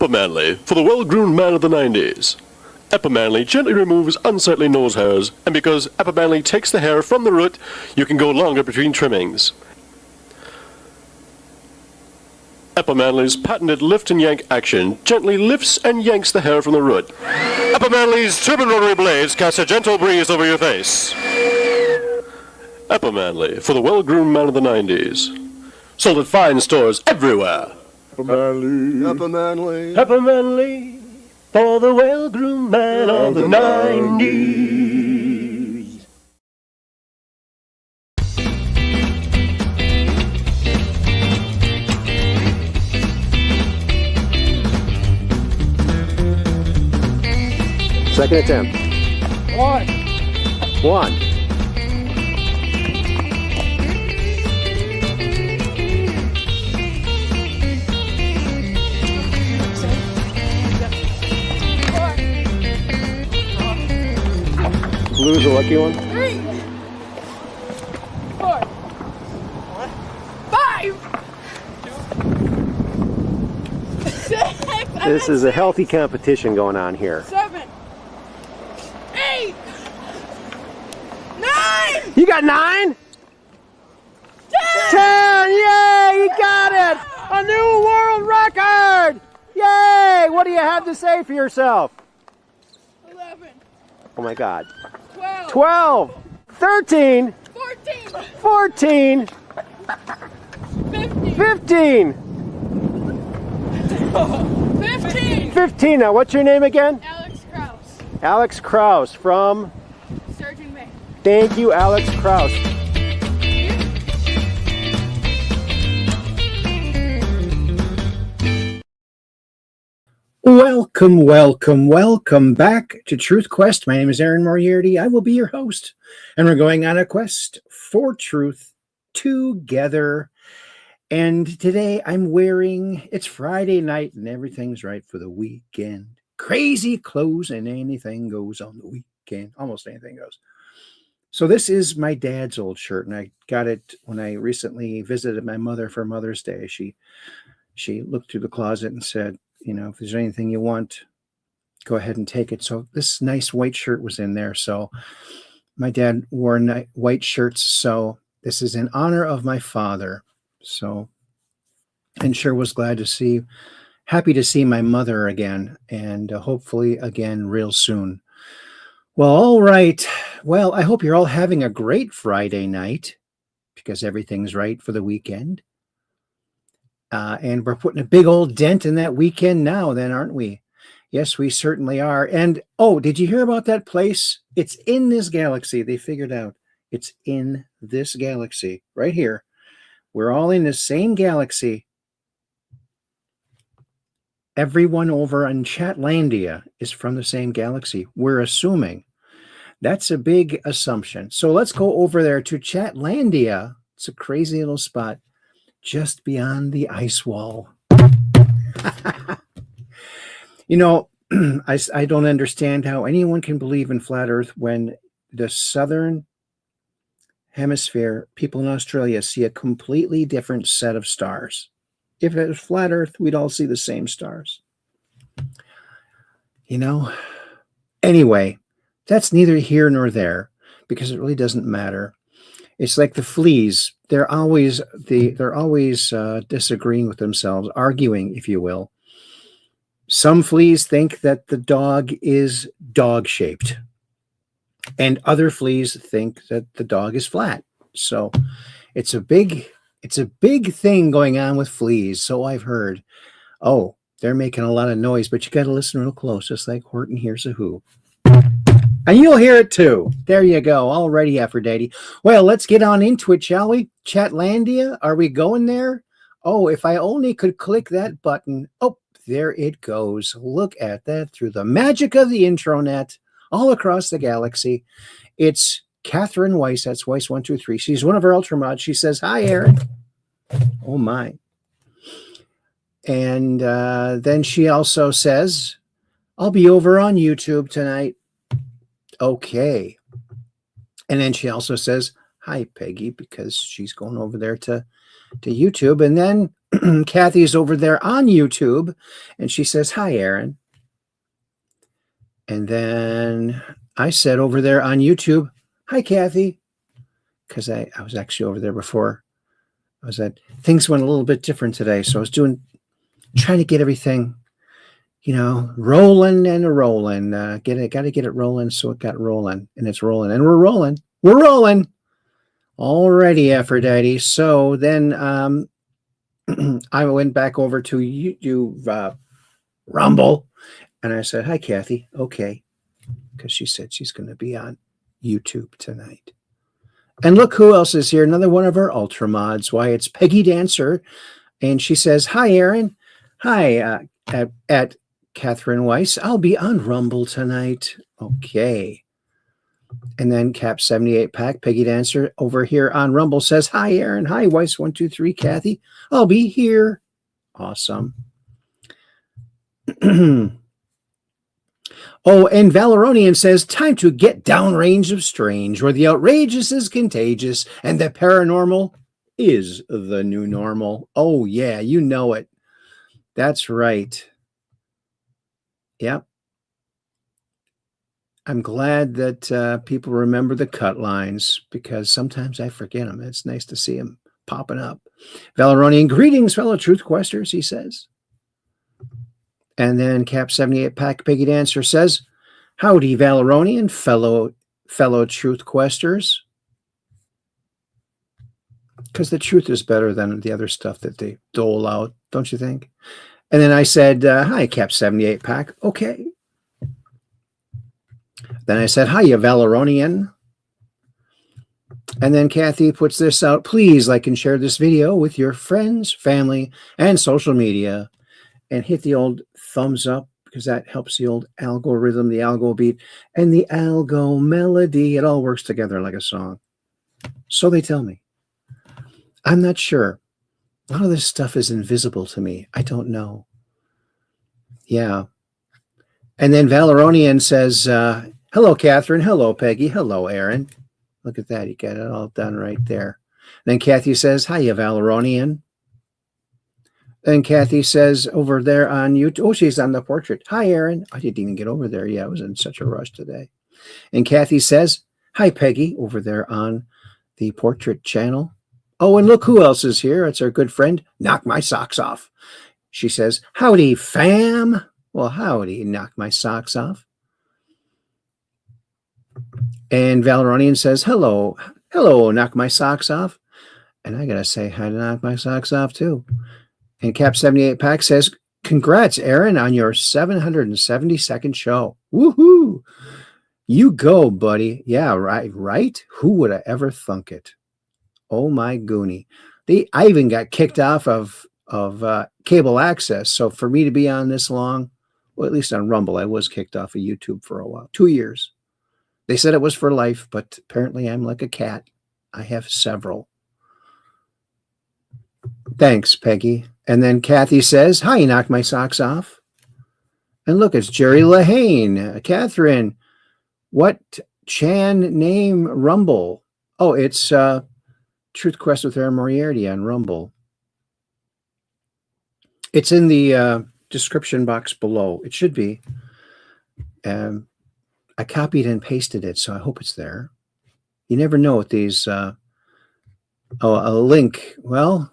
Manly for the well-groomed man of the 90s. Manly gently removes unsightly nose hairs, and because Manly takes the hair from the root, you can go longer between trimmings. Manly's patented lift and yank action gently lifts and yanks the hair from the root. Manly's turbine rotary blades cast a gentle breeze over your face. Manly for the well-groomed man of the 90s. Sold at fine stores everywhere. Manly. Manly for the well-groomed man of the 90s. Second attempt. One. Blue's a lucky one. 3, 4, 5, 6. This is a healthy competition going on here. 7, 8, 9. You got 9? 10. 10! Yay! You got it! A new world record! Yay! What do you have to say for yourself? 11. Oh my God. 12. 12! 13! 14. 14! 15. 15! 15. 15. Now, what's your name again? Alex Krause. Alex Krause from... Sturgeon, Maine. Thank you, Alex Krause. Welcome back to Truth Quest. My name is Aaron Moriarity. I will be your host, and we're going on a quest for truth together. And today I'm wearing, it's Friday night and everything's right for the weekend. Crazy clothes and anything goes on the weekend. Almost anything goes. So this is my dad's old shirt, and I got it when I recently visited my mother for Mother's Day. She looked through the closet and said, you know, if there's anything you want, go ahead and take it. So this nice white shirt was in there. So my dad wore white shirts. So this is in honor of my father. So, and sure was happy to see my mother again, and hopefully again real soon. Well, all right. Well, I hope you're all having a great Friday night because everything's right for the weekend. And we're putting a big old dent in that weekend now, then, aren't we? Yes, we certainly are. And, oh, did you hear about that place? It's in this galaxy. They figured out it's in this galaxy right here. We're all in the same galaxy. Everyone over in Chatlandia is from the same galaxy. We're assuming. That's a big assumption. So let's go over there to Chatlandia. It's a crazy little spot just beyond the ice wall. You know, I don't understand how anyone can believe in flat Earth when the southern hemisphere, people in Australia, see a completely different set of stars. If it was flat Earth, we'd all see the same stars. You know? Anyway, that's neither here nor there because it really doesn't matter. It's like the fleas. They're always disagreeing with themselves, arguing, if you will. Some fleas think that the dog is dog-shaped, and other fleas think that the dog is flat. So it's a big thing going on with fleas. So I've heard. Oh, they're making a lot of noise, but you got to listen real close, just like Horton Hears a Who. And you'll hear it too. There you go. Alrighty, Aphrodite. Well, let's get on into it, shall we? Chatlandia, are we going there? Oh, if I only could click that button. Oh, there it goes. Look at that through the magic of the intranet all across the galaxy. It's Catherine Weiss. That's Weiss123. She's one of our Ultramods. She says, hi, Aaron. Oh, my. And then she also says, I'll be over on YouTube tonight. Okay. And then she also says, hi, Peggy, because she's going over there to YouTube. And then Kathy's over there on YouTube, and she says, hi, Aaron. And then I said over there on YouTube, hi, Kathy, because I was actually over there before. Things went a little bit different today. So I was trying to get everything, rolling and rolling. Got to get it rolling. So it got rolling, and it's rolling, and we're rolling. We're rolling. Alrighty, Aphrodite. So then I went back over to YouTube Rumble, and I said, hi, Kathy. Okay. Because she said she's going to be on YouTube tonight. And look who else is here. Another one of our Ultra mods. Why, it's Peggy Dancer. And she says, hi, Aaron. Hi, at Catherine Weiss. I'll be on Rumble tonight. Okay. And then Cap 78 Pack, Peggy Dancer over here on Rumble says, hi, Aaron. Hi, Weiss 123, Kathy. I'll be here. Awesome. Oh, and Valeronian says, time to get downrange of strange, where the outrageous is contagious and the paranormal is the new normal. Oh, yeah, you know it. That's right. Yep. I'm glad that people remember the cut lines, because sometimes I forget them. It's nice to see them popping up. Valeronian, greetings, fellow truth questers, he says. And then Cap 78 Pack Piggy Dancer says, howdy, Valeronian, fellow truth questers. Because the truth is better than the other stuff that they dole out, don't you think? And then I said, hi, Cap 78 Pack. Okay. Then I said, hiya, Valeronian. And then Kathy puts this out. Please like and share this video with your friends, family, and social media. And hit the old thumbs up, because that helps the old algorithm, the algo beat, and the algo melody. It all works together like a song. So they tell me. I'm not sure. A lot of this stuff is invisible to me. I don't know. Yeah. And then Valeronian says, hello, Catherine. Hello, Peggy. Hello, Aaron. Look at that. You got it all done right there. And then Kathy says, hiya, Valeronian. And Kathy says over there on YouTube, oh, she's on the portrait. Hi, Aaron. I didn't even get over there. Yeah, I was in such a rush today. And Kathy says, hi, Peggy, over there on the portrait channel. Oh, and look who else is here. It's our good friend, Knock My Socks Off. She says, howdy, fam. Well, howdy, Knock My Socks Off. And Valeronian says, hello, Knock My Socks Off. And I got to say hi to Knock My Socks Off, too. And Cap 78 Pack says, congrats, Aaron, on your 772nd show. Woohoo! You go, buddy. Yeah, right? Who would have ever thunk it? Oh, my goonie. I even got kicked off of cable access. So for me to be on this long, well, at least on Rumble, I was kicked off of YouTube for a while. 2 years. They said it was for life, but apparently I'm like a cat. I have several. Thanks, Peggy. And then Kathy says, hi, Knock My Socks Off. And look, it's Jerry Lahane. Catherine, what Chan name Rumble? Oh, it's Truth Quest with Aaron Moriarty on Rumble. It's in the description box below. It should be. I copied and pasted it, so I hope it's there. You never know with these. A link. Well,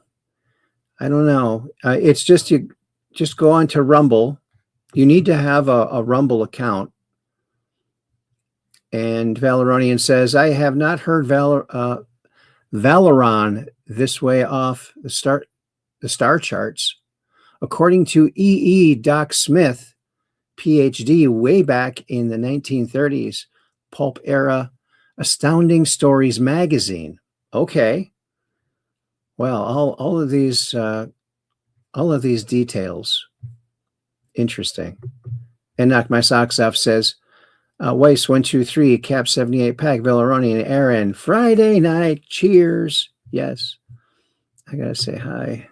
I don't know. It's just you just go on to Rumble. You need to have a Rumble account. And Valeronian says, I have not heard Valeron this way off the star charts. According to E. Doc Smith, PhD, way back in the 1930s, pulp era, Astounding Stories magazine. Okay. Well, all of these details, interesting. And Knock My Socks Off says, Weiss 123, Cap 78 Pack, Valeronian, Aaron, Friday night, cheers. Yes, I gotta say hi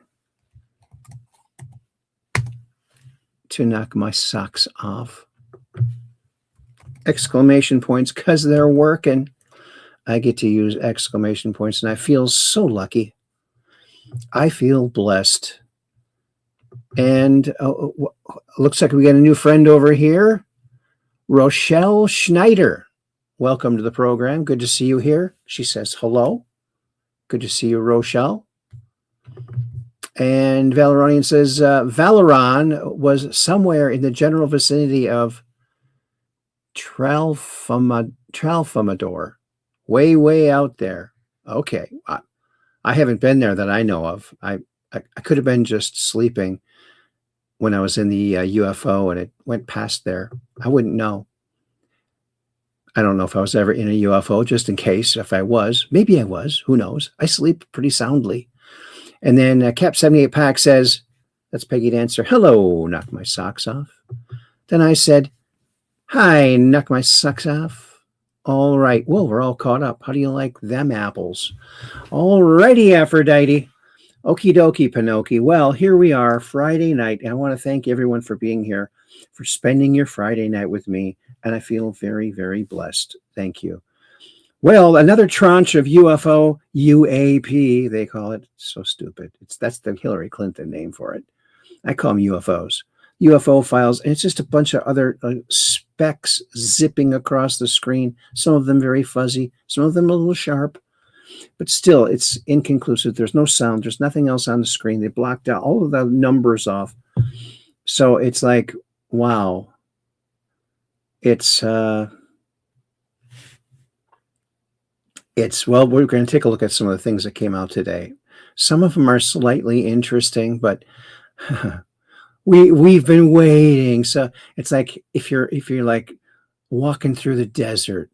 to Knock My Socks Off. exclamation points because they're working. I get to use exclamation points, and I feel so lucky. I feel blessed. And looks like we got a new friend over here, Rochelle Schneider. Welcome to the program. Good to see you here. She says hello. Good to see you, Rochelle. And Valeronian says Valeron was somewhere in the general vicinity of Tralfamador. Way out there. Okay. I haven't been there that I know of. I could have been just sleeping when I was in the UFO and it went past there. I wouldn't know. I don't know if I was ever in a UFO, just in case. If I was, maybe I was. Who knows? I sleep pretty soundly. And then Cap 78 Pack says, that's Peggy Dancer. Hello, knock my socks off. Then I said, hi, knock my socks off. All right. Well, we're all caught up. How do you like them apples? All righty, Aphrodite. Okie dokie, Pinocchio. Well, here we are, Friday night. And I want to thank everyone for being here, for spending your Friday night with me. And I feel very, very blessed. Thank you. Well, another tranche of UFO UAP, they call it. So stupid. That's the Hillary Clinton name for it. I call them UFOs. UFO files, and it's just a bunch of other specks zipping across the screen. Some of them very fuzzy, some of them a little sharp, but still, it's inconclusive. There's no sound. There's nothing else on the screen. They blocked out all of the numbers off. So it's like, wow. It's well, we're going to take a look at some of the things that came out today. Some of them are slightly interesting, but we've been waiting. So it's like if you're like walking through the desert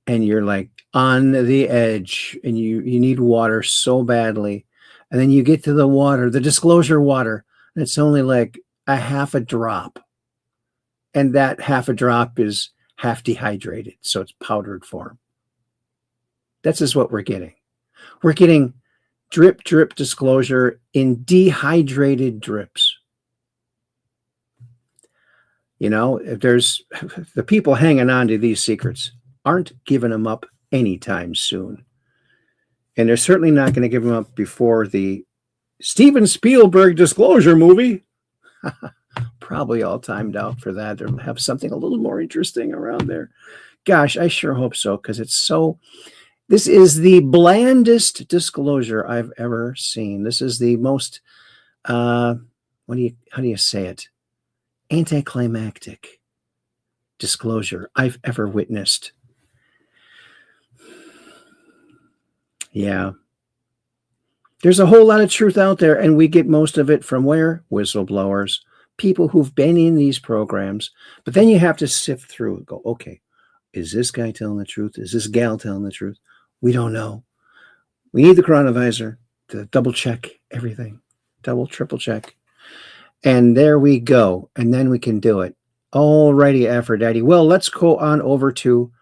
and you're like on the edge and you need water so badly, and then you get to the water, the disclosure water, and it's only like a half a drop. And that half a drop is half dehydrated, so it's powdered form. That's just what we're getting. We're getting drip disclosure in dehydrated drips. You know, if there's the people hanging on to these secrets aren't giving them up anytime soon. And they're certainly not going to give them up before the Steven Spielberg disclosure movie. Probably all timed out for that. They'll have something a little more interesting around there. Gosh, I sure hope so, because it's so... This is the blandest disclosure I've ever seen. This is the most, how do you say it? Anticlimactic disclosure I've ever witnessed. Yeah. There's a whole lot of truth out there, and we get most of it from where? Whistleblowers, people who've been in these programs. But then you have to sift through and go, okay, is this guy telling the truth? Is this gal telling the truth? We don't know. We need the chronovisor to double check everything, triple check. And there we go. And then we can do it. All righty, Aphrodite. Well, let's go on over to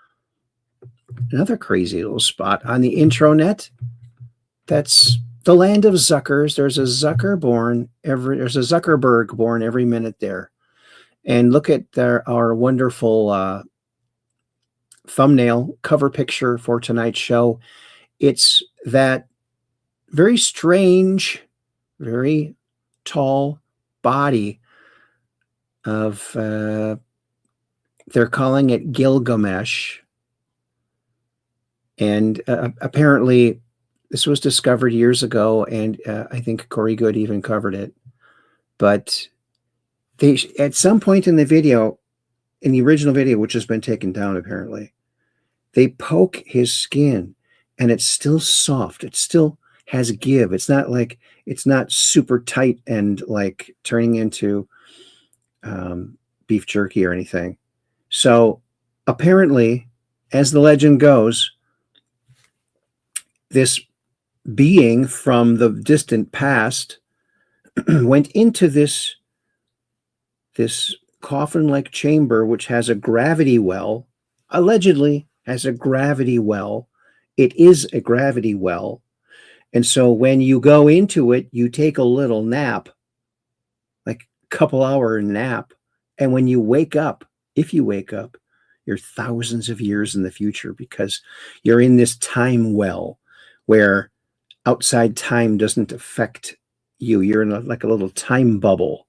another crazy little spot on the intranet. That's the land of Zuckers. There's a Zuckerberg born every minute there. And look at our wonderful thumbnail cover picture for tonight's show. It's that very strange, very tall body of they're calling it Gilgamesh, and apparently this was discovered years ago, and I think Corey Good even covered it. But they at some point in the video, in the original video, which has been taken down apparently, they poke his skin and it's still soft. It still has give. It's not super tight and like turning into beef jerky or anything. So apparently, as the legend goes, this being from the distant past went into this coffin-like chamber, which has a gravity well, allegedly has a gravity well. It is a gravity well. And so when you go into it, you take a little nap, like a couple hour nap. And when you wake up, if you wake up, You're thousands of years in the future because you're in this time well where outside time doesn't affect you. You're in like a little time bubble.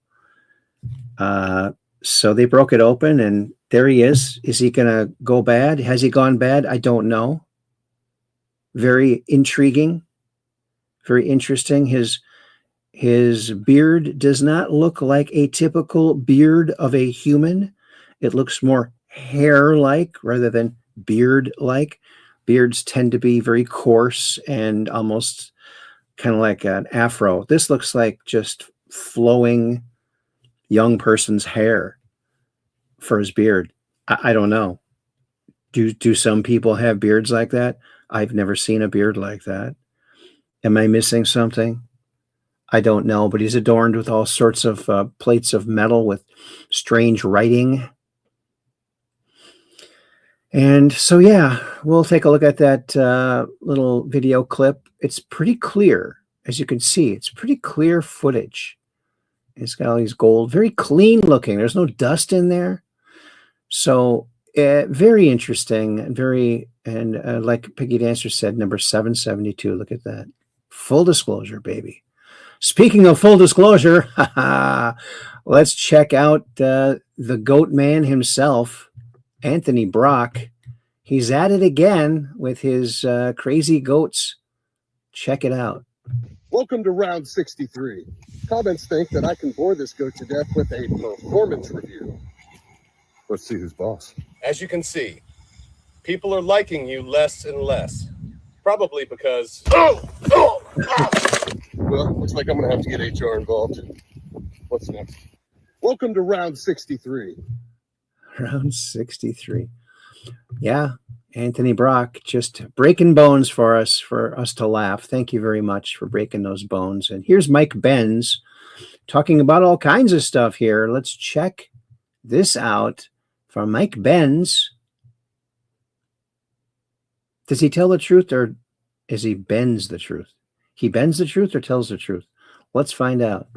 So they broke it open, and there he is. Is he going to go bad? Has he gone bad? I don't know. Very intriguing, very interesting. His beard does not look like a typical beard of a human. It looks more hair-like rather than beard-like. Beards tend to be very coarse and almost kind of like an afro. This looks like just flowing young person's hair for his beard. I don't know. Do some people have beards like that? I've never seen a beard like that. Am I missing something? I don't know, but he's adorned with all sorts of plates of metal with strange writing. And so, yeah, we'll take a look at that little video clip. It's pretty clear, as you can see. It's pretty clear footage. It's got all these gold, very clean looking. There's no dust in there. So very interesting and like Piggy Dancer said, number 772. Look at that. Full disclosure, baby. Speaking of full disclosure, let's check out the goat man himself, Anthony Brock. He's at it again with his crazy goats. Check it out. Welcome to round 63. Comments think that I can bore this goat to death with a performance review. Let's see who's boss. As you can see, people are liking you less and less. Probably because... Well, looks like I'm going to have to get HR involved. What's next? Welcome to round 63. Round 63. Yeah, Anthony Brock just breaking bones for us to laugh. Thank you very much for breaking those bones. And here's Mike Benz talking about all kinds of stuff here. Let's check this out from Mike Benz. Does he tell the truth, or is he bends the truth? He bends the truth or tells the truth? Let's find out.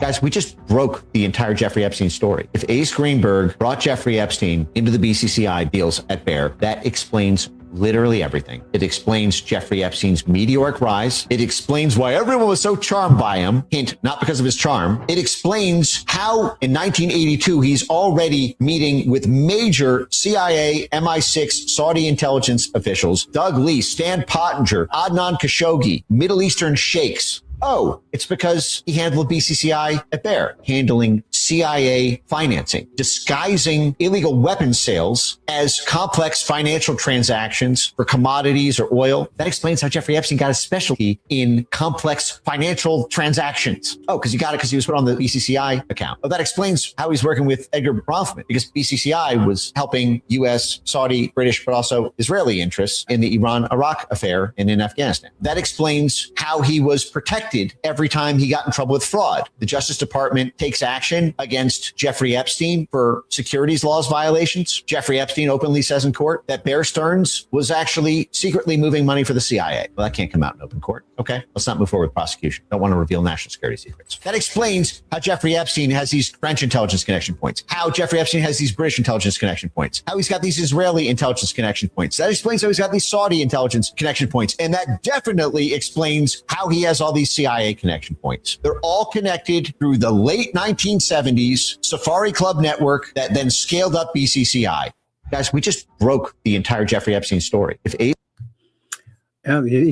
Guys, we just broke the entire Jeffrey Epstein story. If Ace Greenberg brought Jeffrey Epstein into the BCCI deals at Bear, that explains literally everything. It explains Jeffrey Epstein's meteoric rise. It explains why everyone was so charmed by him. Hint, not because of his charm. It explains how in 1982, he's already meeting with major CIA, MI6, Saudi intelligence officials, Doug Lee, Stan Pottinger, Adnan Khashoggi, Middle Eastern sheikhs. Oh, it's because he handled BCCI at Bear, handling CIA financing, disguising illegal weapons sales as complex financial transactions for commodities or oil. That explains how Jeffrey Epstein got a specialty in complex financial transactions. Oh, because he got it because he was put on the BCCI account. Oh, that explains how he's working with Edgar Bronfman, because BCCI was helping U.S., Saudi, British, but also Israeli interests in the Iran-Iraq affair and in Afghanistan. That explains how he was protected every time he got in trouble with fraud. The Justice Department takes action against Jeffrey Epstein for securities laws violations. Jeffrey Epstein openly says in court that Bear Stearns was actually secretly moving money for the CIA. Well, that can't come out in open court. Okay, let's not move forward with prosecution. Don't want to reveal national security secrets. That explains how Jeffrey Epstein has these French intelligence connection points, how Jeffrey Epstein has these British intelligence connection points, how he's got these Israeli intelligence connection points. That explains how he's got these Saudi intelligence connection points. And that definitely explains how he has all these CIA connection points. They're all connected through the late 1970s Safari Club network that then scaled up BCCI. Guys, we just broke the entire Jeffrey Epstein story. If you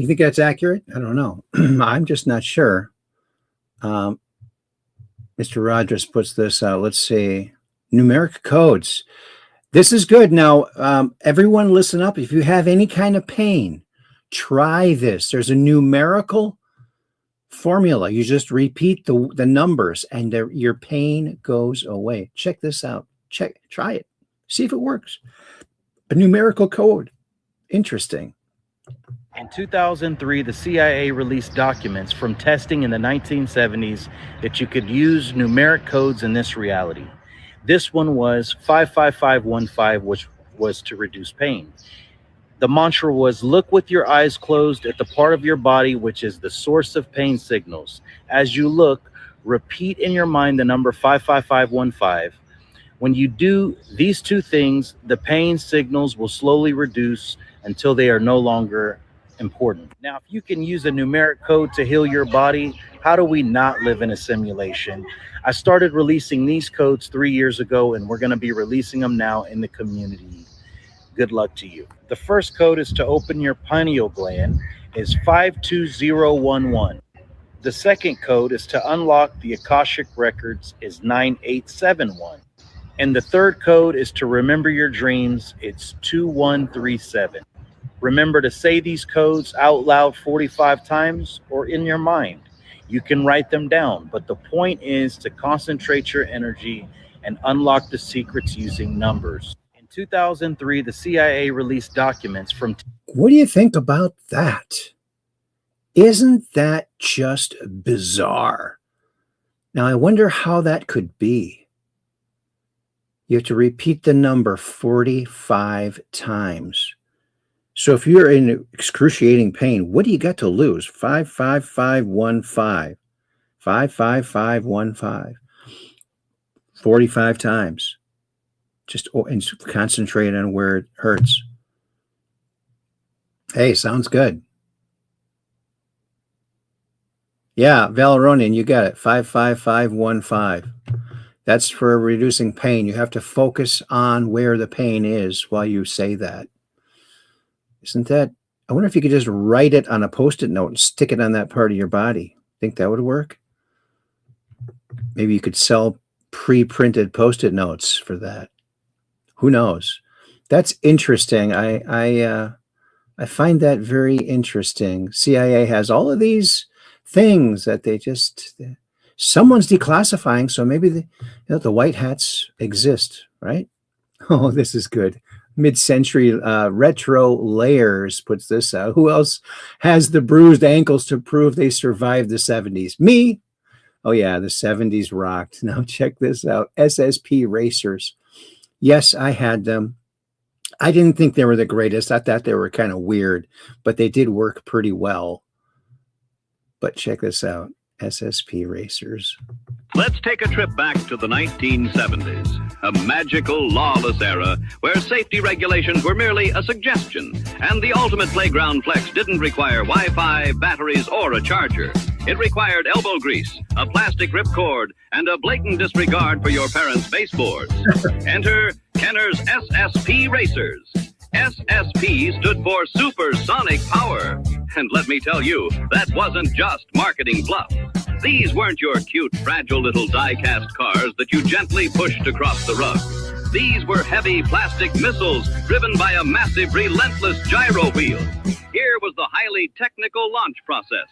think that's accurate? I don't know. I'm just not sure. Mr. Rogers puts this out. Let's see. Numeric codes. This is good. Now, everyone listen up. If you have any kind of pain, try this. There's a numerical formula. You just repeat the numbers and your pain goes away. Check this out. Try it. See if it works. A numerical code. Interesting. In 2003, the CIA released documents from testing in the 1970s that you could use numeric codes in this reality. This one was 55515, which was to reduce pain. The mantra was, look with your eyes closed at the part of your body which is the source of pain signals. As you look, repeat in your mind the number 55515. When you do these two things, the pain signals will slowly reduce until they are no longer important. Now, if you can use a numeric code to heal your body, how do we not live in a simulation? I started releasing these codes 3 years ago, and we're going to be releasing them now in the community. Good luck to you. The first code is to open your pineal gland is 52011. The second code is to unlock the Akashic records is 9871. And the third code is to remember your dreams. It's 2137. Remember to say these codes out loud 45 times or in your mind. You can write them down, but the point is to concentrate your energy and unlock the secrets using numbers. In 2003, the CIA released documents from... What do you think about that? Isn't that just bizarre? Now, I wonder how that could be. You have to repeat the number 45 times. So if you're in excruciating pain, what do you got to lose? 55515. 55515. 45 times. Just concentrate on where it hurts. Hey, sounds good. Yeah, Valeronian, you got it. 55515. That's for reducing pain. You have to focus on where the pain is while you say that. Isn't that? I wonder if you could just write it on a Post-it note and stick it on that part of your body. Think that would work? Maybe you could sell pre-printed Post-it notes for that. Who knows? That's interesting. I find that very interesting. CIA has all of these things that they just... Someone's declassifying, so maybe the white hats exist, right? Oh, this is good. Mid-century retro layers puts this out. Who else has the bruised ankles to prove they survived the 70s? Me. Oh yeah, the 70s rocked. Now check this out. SSP racers. Yes, I had them. I didn't think they were the greatest. I thought they were kind of weird, but they did work pretty well. But check this out. SSP racers. Let's take a trip back to the 1970s, a magical, lawless era where safety regulations were merely a suggestion, and the ultimate playground flex didn't require Wi-Fi, batteries, or a charger. It required elbow grease, a plastic ripcord, and a blatant disregard for your parents' baseboards. Enter Kenner's SSP Racers. SSP stood for Supersonic Power. And let me tell you, that wasn't just marketing fluff. These weren't your cute, fragile little die-cast cars that you gently pushed across the rug. These were heavy plastic missiles driven by a massive, relentless gyro wheel. Here was the highly technical launch process.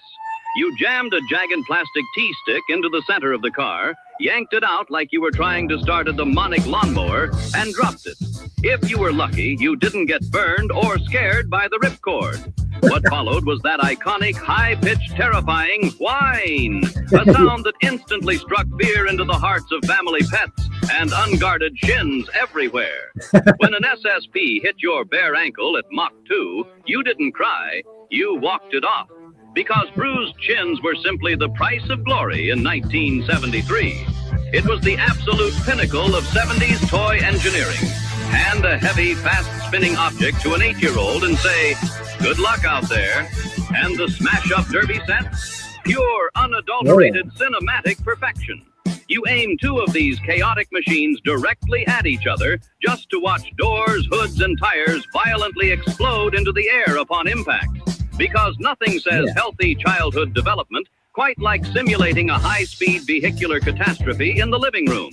You jammed a jagged plastic T-stick into the center of the car, yanked it out like you were trying to start a demonic lawnmower, and dropped it. If you were lucky, you didn't get burned or scared by the ripcord. What followed was that iconic, high-pitched, terrifying whine, a sound that instantly struck fear into the hearts of family pets and unguarded shins everywhere. When an SSP hit your bare ankle at Mach 2, you didn't cry, you walked it off. Because bruised chins were simply the price of glory in 1973. It was the absolute pinnacle of 70s toy engineering. Hand a heavy, fast-spinning object to an 8-year-old and say, "Good luck out there." And the smash-up derby set? Pure, unadulterated cinematic perfection. You aim two of these chaotic machines directly at each other just to watch doors, hoods, and tires violently explode into the air upon impact. Because nothing says healthy childhood development quite like simulating a high-speed vehicular catastrophe in the living room.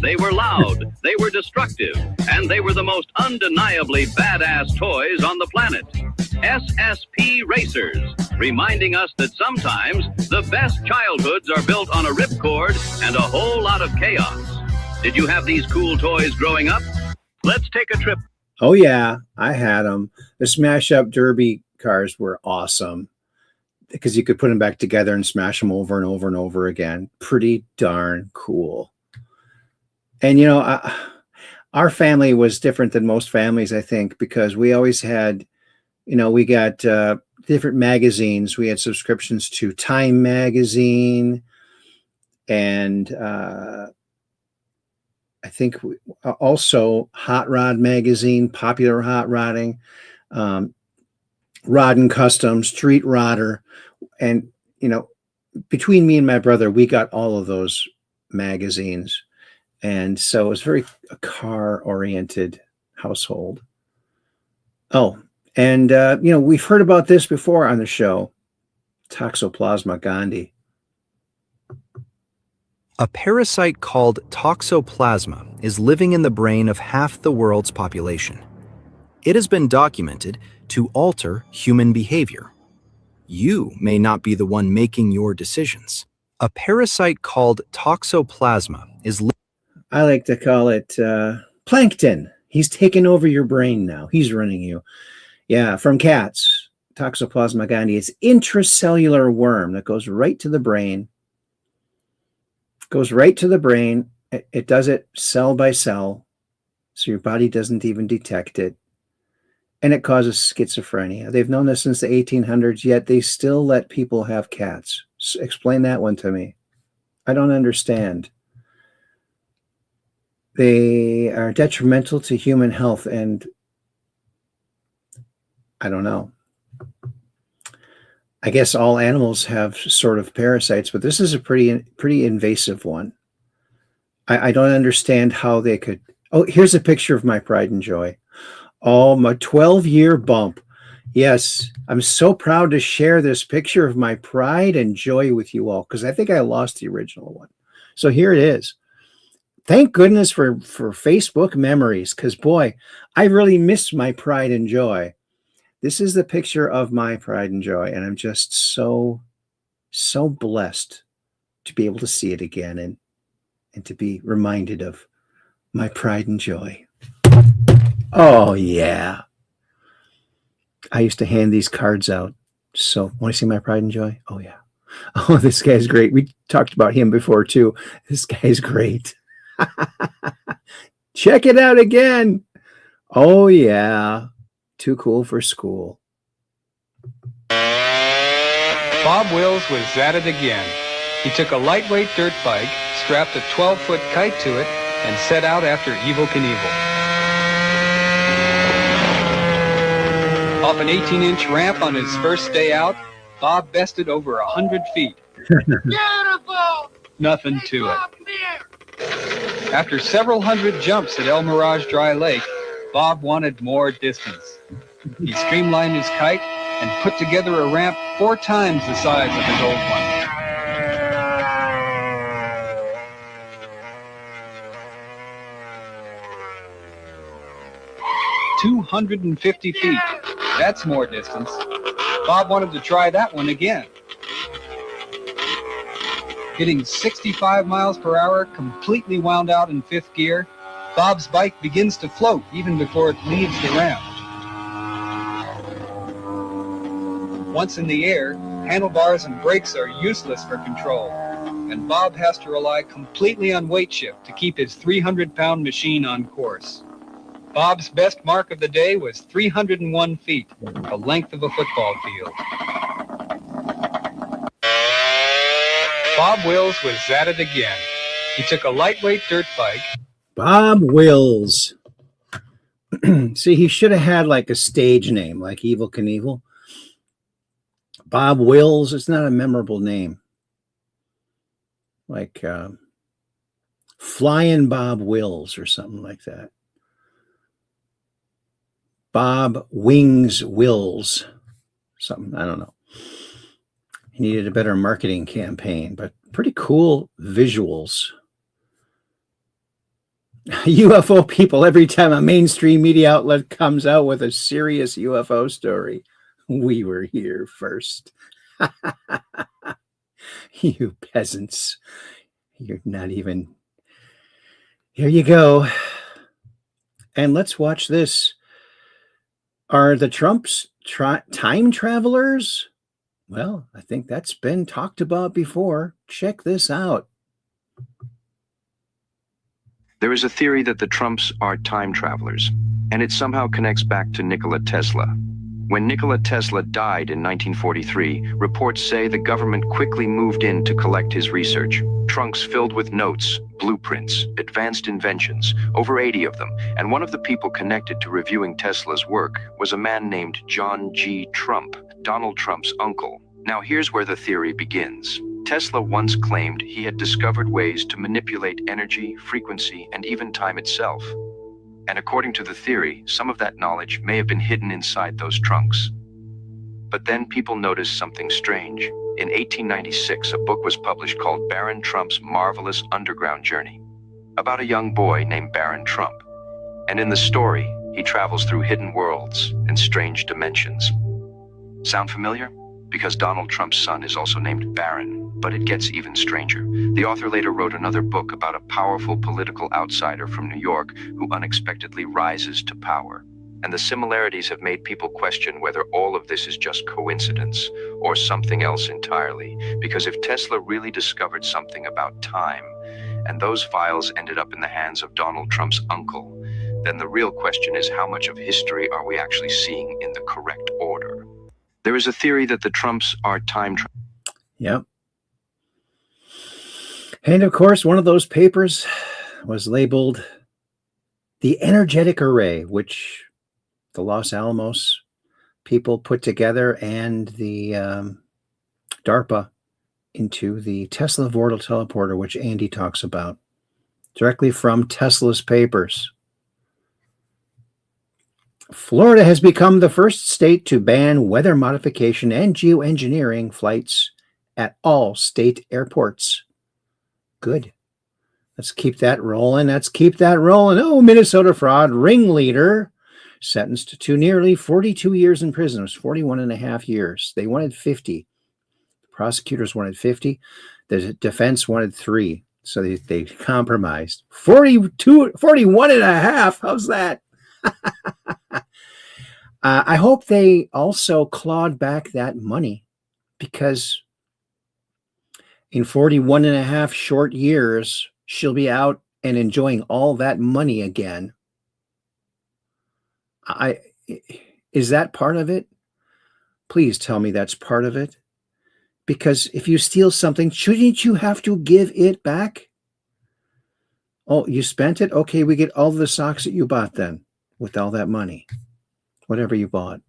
They were loud, they were destructive, and they were the most undeniably badass toys on the planet. SSP Racers, reminding us that sometimes the best childhoods are built on a ripcord and a whole lot of chaos. Did you have these cool toys growing up? Let's take a trip. Oh yeah, I had them. The smash-up derby cars were awesome because you could put them back together and smash them over and over and over again. Pretty darn cool. And you know, our family was different than most families, I think, because we always had, you know, we got different magazines. We had subscriptions to Time magazine and I think also Hot Rod Magazine, Popular Hot Rodding, Rod and Custom, Street Rodder. And, between me and my brother, we got all of those magazines. And so it was very car-oriented household. Oh, and, we've heard about this before on the show, Toxoplasma gondii. A parasite called toxoplasma is living in the brain of half the world's population. It has been documented to alter human behavior. You may not be the one making your decisions. A parasite called toxoplasma is I like to call it plankton. He's taken over your brain now. He's running you. Yeah, from cats. Toxoplasma gondii. It's intracellular worm that goes right to the brain. Goes right to the brain. It does it cell by cell, so your body doesn't even detect it. And it causes schizophrenia. They've known this since the 1800s, yet they still let people have cats. Explain that one to me. I don't understand. They are detrimental to human health, and I don't know. I guess all animals have sort of parasites, but this is a pretty invasive one. I don't understand how they could. Oh, here's a picture of my pride and joy. Oh, my 12-year bump. Yes, I'm so proud to share this picture of my pride and joy with you all, because I think I lost the original one. So here it is. Thank goodness for Facebook memories, because boy, I really missed my pride and joy. This is the picture of my pride and joy, and I'm just so blessed to be able to see it again and to be reminded of my pride and joy. Oh, yeah. I used to hand these cards out. So, want to see my pride and joy? Oh, yeah. Oh, this guy's great. We talked about him before, too. This guy's great. Check it out again. Oh, yeah. Too cool for school. Bob Wills was at it again. He took a lightweight dirt bike, strapped a 12-foot kite to it, and set out after Evel Knievel. Off an 18-inch ramp on his first day out, Bob bested over 100 feet. Beautiful! Nothing to it. After several hundred jumps at El Mirage Dry Lake, Bob wanted more distance. He streamlined his kite and put together a ramp 4 times the size of his old one. 250 feet. That's more distance. Bob wanted to try that one again. Hitting 65 miles per hour, completely wound out in 5th gear, Bob's bike begins to float even before it leaves the ramp. Once in the air, handlebars and brakes are useless for control, and Bob has to rely completely on weight shift to keep his 300-pound machine on course. Bob's best mark of the day was 301 feet, the length of a football field. Bob Wills was at it again. He took a lightweight dirt bike. Bob Wills. See, he should have had like a stage name, like Evel Knievel. Bob Wills, it's not a memorable name. Like Flying Bob Wills or something like that. Bob Wings Wills. Something, I don't know. He needed a better marketing campaign, but pretty cool visuals. UFO people, every time a mainstream media outlet comes out with a serious UFO story, we were here first. You peasants. You're not even... Here you go. And let's watch this. Are the Trumps time travelers? Well, I think that's been talked about before. Check this out. There is a theory that the Trumps are time travelers, and it somehow connects back to Nikola Tesla. When Nikola Tesla died in 1943, reports say the government quickly moved in to collect his research, trunks filled with notes, blueprints, advanced inventions, over 80 of them, and one of the people connected to reviewing Tesla's work was a man named John G. Trump, Donald Trump's uncle. Now here's where the theory begins. Tesla once claimed he had discovered ways to manipulate energy, frequency, and even time itself. And according to the theory, some of that knowledge may have been hidden inside those trunks. But then people noticed something strange. In 1896, a book was published called Baron Trump's Marvelous Underground Journey, about a young boy named Baron Trump. And in the story, he travels through hidden worlds and strange dimensions. Sound familiar? Because Donald Trump's son is also named Baron, but it gets even stranger. The author later wrote another book about a powerful political outsider from New York who unexpectedly rises to power. And the similarities have made people question whether all of this is just coincidence or something else entirely. Because if Tesla really discovered something about time, and those files ended up in the hands of Donald Trump's uncle, then the real question is how much of history are we actually seeing in the correct order? There is a theory that the Trumps are time travelers. Yep. And of course, one of those papers was labeled The Energetic Array, which the Los Alamos people put together, and the DARPA into the Tesla Vortal Teleporter, which Andy talks about, directly from Tesla's papers. Florida has become the first state to ban weather modification and geoengineering flights at all state airports. Good. Let's keep that rolling. Let's keep that rolling. Oh, Minnesota fraud ringleader sentenced to nearly 42 years in prison. It was 41 and a half years. They wanted 50. The prosecutors wanted 50. The defense wanted 3. So they compromised. 41 and a half. How's that? I hope they also clawed back that money, because in 41 and a half short years, she'll be out and enjoying all that money again. Is that part of it? Please tell me that's part of it. Because if you steal something, shouldn't you have to give it back? Oh, you spent it? Okay, we get all the socks that you bought then with all that money. Whatever you bought.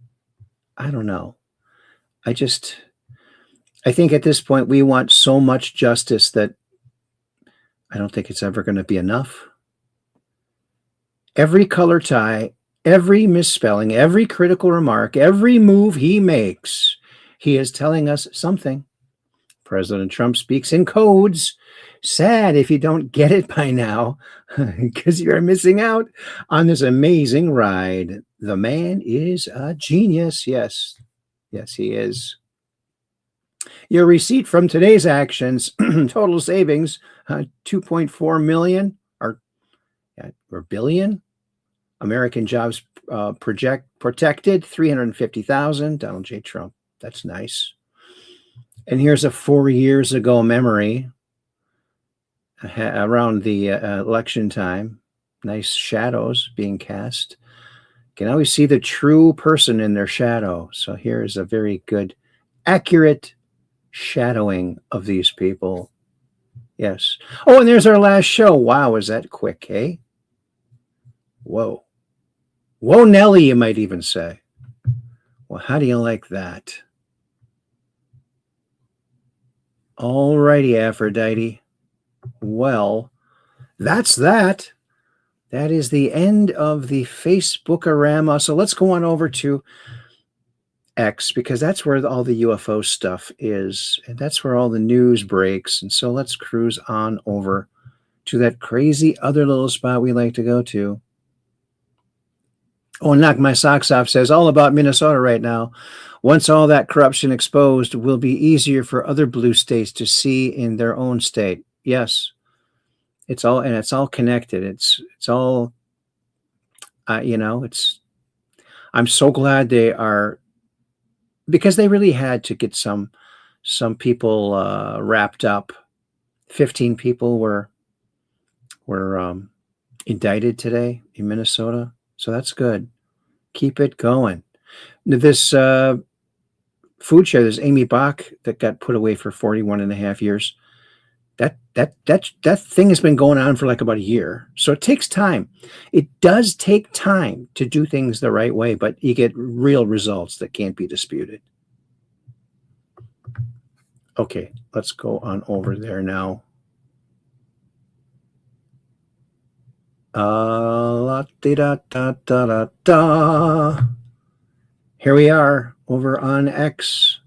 I don't know. I think at this point we want so much justice that I don't think it's ever going to be enough. Every color tie, every misspelling, every critical remark, every move he makes, he is telling us something. President Trump speaks in codes. Sad if you don't get it by now, because you're missing out on this amazing ride. The man is a genius. Yes, he is. Your receipt from today's actions, total savings, 2.4 million or billion. American jobs protected, 350,000. Donald J. Trump. That's nice. And here's a 4 years ago memory around the election time. Nice shadows being cast. You can always see the true person in their shadow. So here's a very good, accurate shadowing of these people. Yes. Oh, and there's our last show. Wow, is that quick, eh? Whoa. Whoa, Nelly, you might even say. Well, how do you like that? All righty, Aphrodite. Well, that's that. That is the end of the Facebookorama. So let's go on over to X, because that's where all the UFO stuff is. And that's where all the news breaks. And so let's cruise on over to that crazy other little spot we like to go to. Oh, Knock My Socks Off says, all about Minnesota right now. Once all that corruption exposed, will be easier for other blue states to see in their own state. Yes. It's all connected. It's all, I'm so glad they are, because they really had to get some people wrapped up. 15 people were indicted today in Minnesota. So that's good. Keep it going. This food share, this Amy Bach that got put away for 41 and a half years, that thing has been going on for like about a year. So it takes time. It does take time to do things the right way, but you get real results that can't be disputed. Okay, let's go on over there now. Here we are over on X.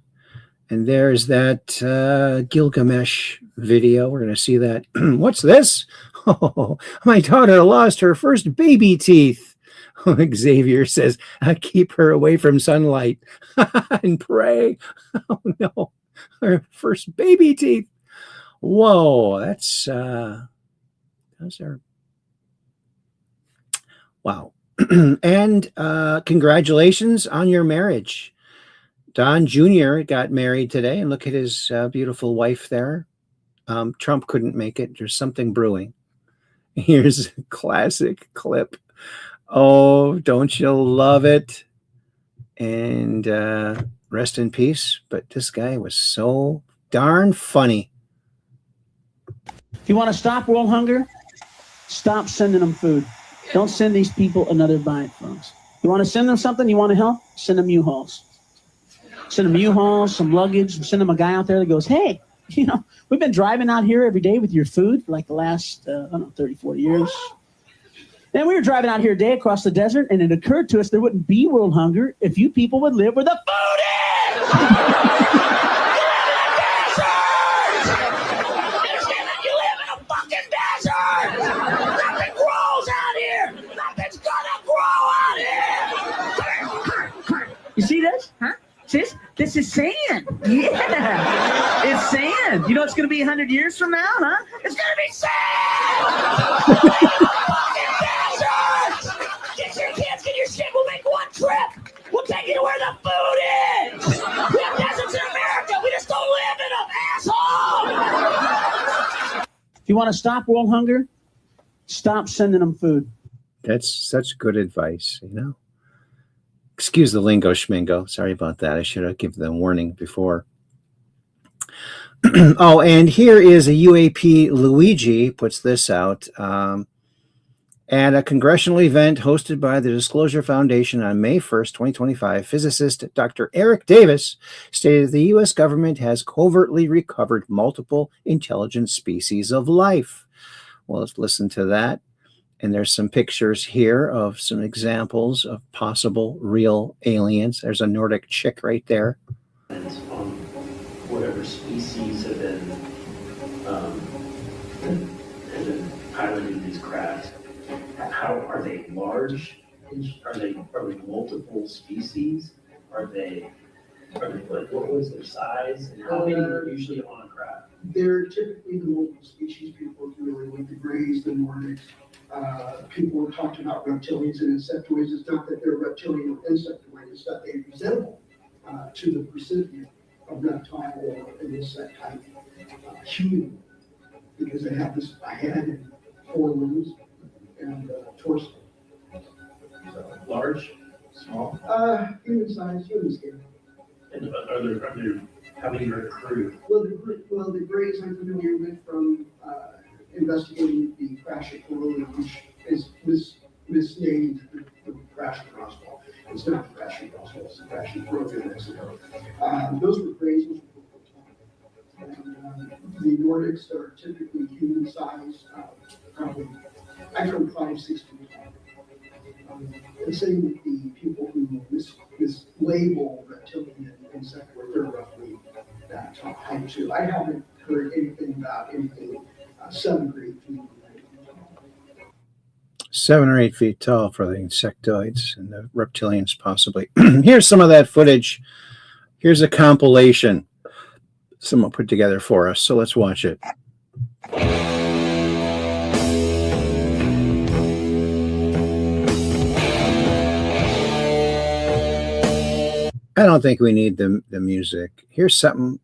And there's that Gilgamesh video. We're going to see that. What's this? Oh, my daughter lost her first baby teeth. Xavier says, keep her away from sunlight and pray. Oh, no. Her first baby teeth. Whoa, that's our... Wow. And congratulations on your marriage. Don Jr. got married today, and look at his beautiful wife there. Trump couldn't make it. There's something brewing. Here's a classic clip. Oh, don't you love it? And rest in peace. But this guy was so darn funny. If you want to stop world hunger, stop sending them food. Don't send these people another bite, folks. You want to send them something, you want to help, send them U-Hauls. Send them U-Hauls, some luggage, send them a guy out there that goes, hey, we've been driving out here every day with your food for like the last, 30, 40 years. Then we were driving out here a day across the desert, and it occurred to us there wouldn't be world hunger if you people would live where the food is! You see this? Huh? This is sand. Yeah. It's sand. You know it's going to be 100 years from now, huh? It's going to be sand! Get your kids, get your shit. We'll make one trip. We'll take you to where the food is. We have deserts in America. We just don't live in them, asshole! If you want to stop world hunger, stop sending them food. That's such good advice, Excuse the lingo schmingo. Sorry about that. I should have given them warning before. Oh, and here is a UAP Luigi puts this out. At a congressional event hosted by the Disclosure Foundation on May 1st, 2025, physicist Dr. Eric Davis stated the U.S. government has covertly recovered multiple intelligent species of life. Well, let's listen to that. And there's some pictures here of some examples of possible real aliens. There's a Nordic chick right there. On whatever species have been piloting these crafts, how are they large? Are they multiple species? Are they like, what was their size? And how many are usually on a craft? They're typically the multiple species people really like the Greys, the Nordics. People have talked about reptilians and insectoids. It's not that they're reptilian or insectoid, it's that they resemble to the recipient of reptile or an insect type human, because they have this head and forelimbs and torso. So, large, small? Human size, human scale. And are there how many are crewed? Well, the Greys I'm familiar with from investigating the crash at Corona, which is misnamed the crash at Roswell. It's not the crash at Roswell, it's the crash at Corona in Mexico. Those were Greys. The Nordics are typically human size, probably, I from 5, 6 feet tall. The same with the people who mislabel reptilian insectoid, they're roughly that height too. I haven't heard anything about anything 7 or 8 feet. 7 or 8 feet tall for the insectoids and the reptilians, possibly. Here's some of that footage. Here's a compilation someone put together for us. So let's watch it. I don't think we need the music. Here's something.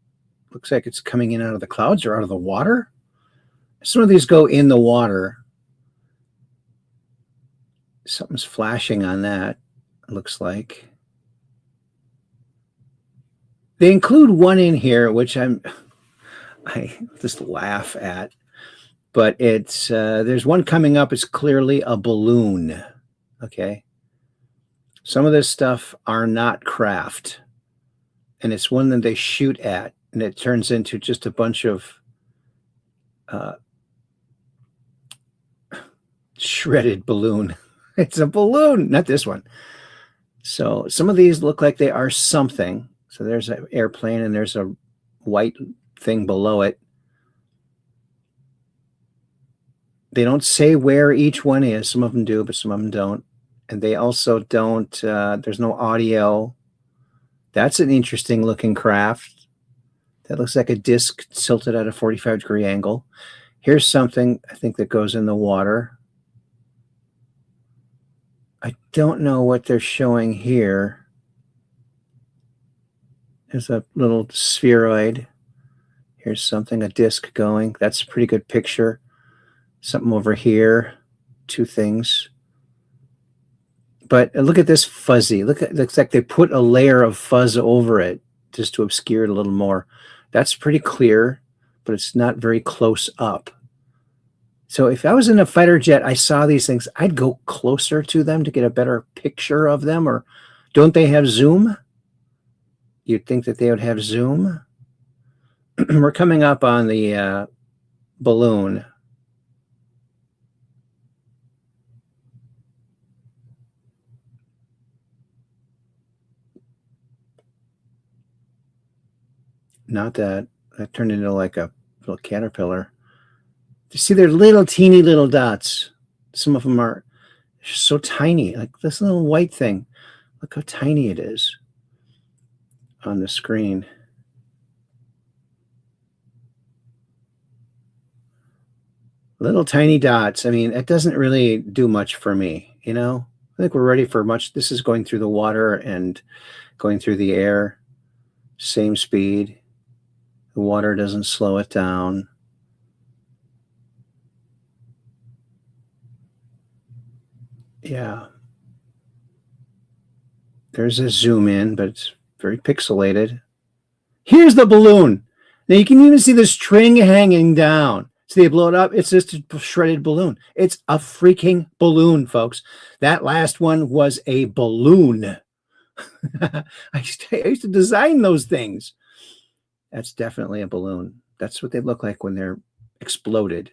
Looks like it's coming in out of the clouds or out of the water. Some of these go in the water. Something's flashing on that, it looks like. They include one in here, which I just laugh at. but it's there's one coming up. It's clearly a balloon. Okay. Some of this stuff are not craft, and it's one that they shoot at, and it turns into just a bunch of shredded balloon. It's a balloon, not this one. So some of these look like they are something. So there's an airplane, and there's a white thing below it. They don't say where each one is. Some of them do, but some of them don't. And they also don't, there's no audio. That's an interesting looking craft. That looks like a disc tilted at a 45-degree angle. Here's something I think that goes in the water. I don't know what they're showing here. There's a little spheroid. Here's something, a disc going. That's a pretty good picture. Something over here. Two things. But look at this fuzzy. Look, it looks like they put a layer of fuzz over it just to obscure it a little more. That's pretty clear, but it's not very close up. So if I was in a fighter jet, I saw these things, I'd go closer to them to get a better picture of them. Or don't they have zoom? You'd think that they would have zoom. We're coming up on the balloon. Not that. That turned into like a little caterpillar. You see, they're little teeny little dots. Some of them are so tiny, like this little white thing. Look how tiny it is on the screen. Little tiny dots. I mean, it doesn't really do much for me, you know? I think we're ready for much. This is going through the water and going through the air. Same speed. The water doesn't slow it down. Yeah. There's a zoom in, but it's very pixelated. Here's the balloon. Now you can even see the string hanging down. So they blow it up. It's just a shredded balloon. It's a freaking balloon, folks. That last one was a balloon. I used to design those things. That's definitely a balloon. That's what they look like when they're exploded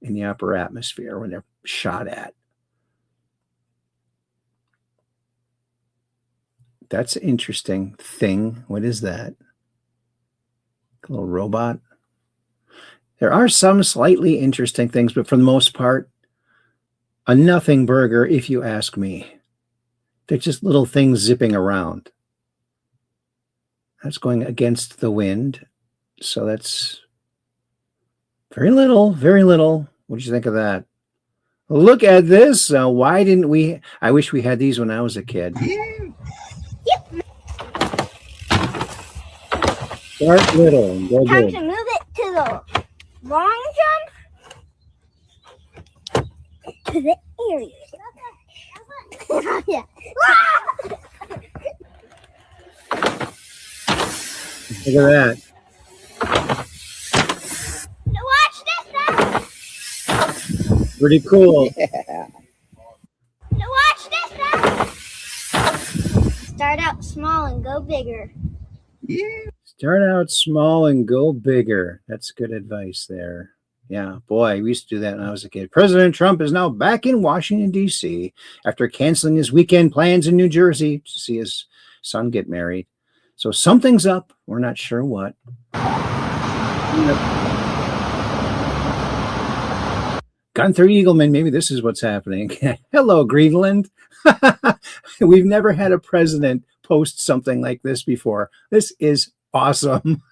in the upper atmosphere, when they're shot at. That's an interesting thing. What is that? A little robot. There are some slightly interesting things, but for the most part, a nothing burger, if you ask me. They're just little things zipping around. That's going against the wind. So that's very little, very little. What did you think of that? Look at this. Why didn't we? I wish we had these when I was a kid. Start little and go Time big. to move it to the long jump to the area. Yeah. Look at that. Watch this now. Pretty cool. Watch this now. Start out small and go bigger. Start out small and go bigger. That's good advice there. Yeah, boy, we used to do that when I was a kid. President Trump is now back in Washington, D.C. after canceling his weekend plans in New Jersey to see his son get married. So something's up. We're not sure what. Gunther Eagleman, maybe this is what's happening. Hello, Greenland. We've never had a president post something like this before. This is awesome.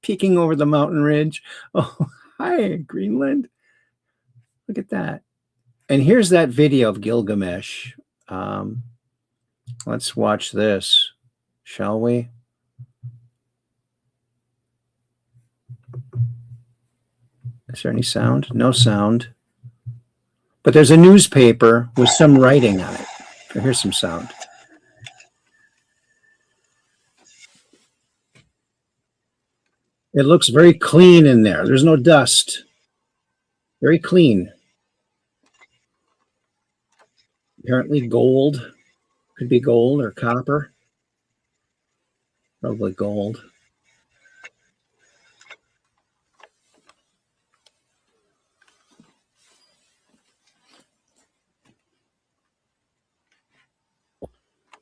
Peeking over the mountain ridge. Oh, hi, Greenland. Look at that. And here's that video of Gilgamesh. Let's watch this, shall we? Is there any sound? No sound. But there's a newspaper with some writing on it. Here's some sound. It looks very clean in there. There's no dust. Very clean. Apparently gold. Could be gold or copper. Probably gold.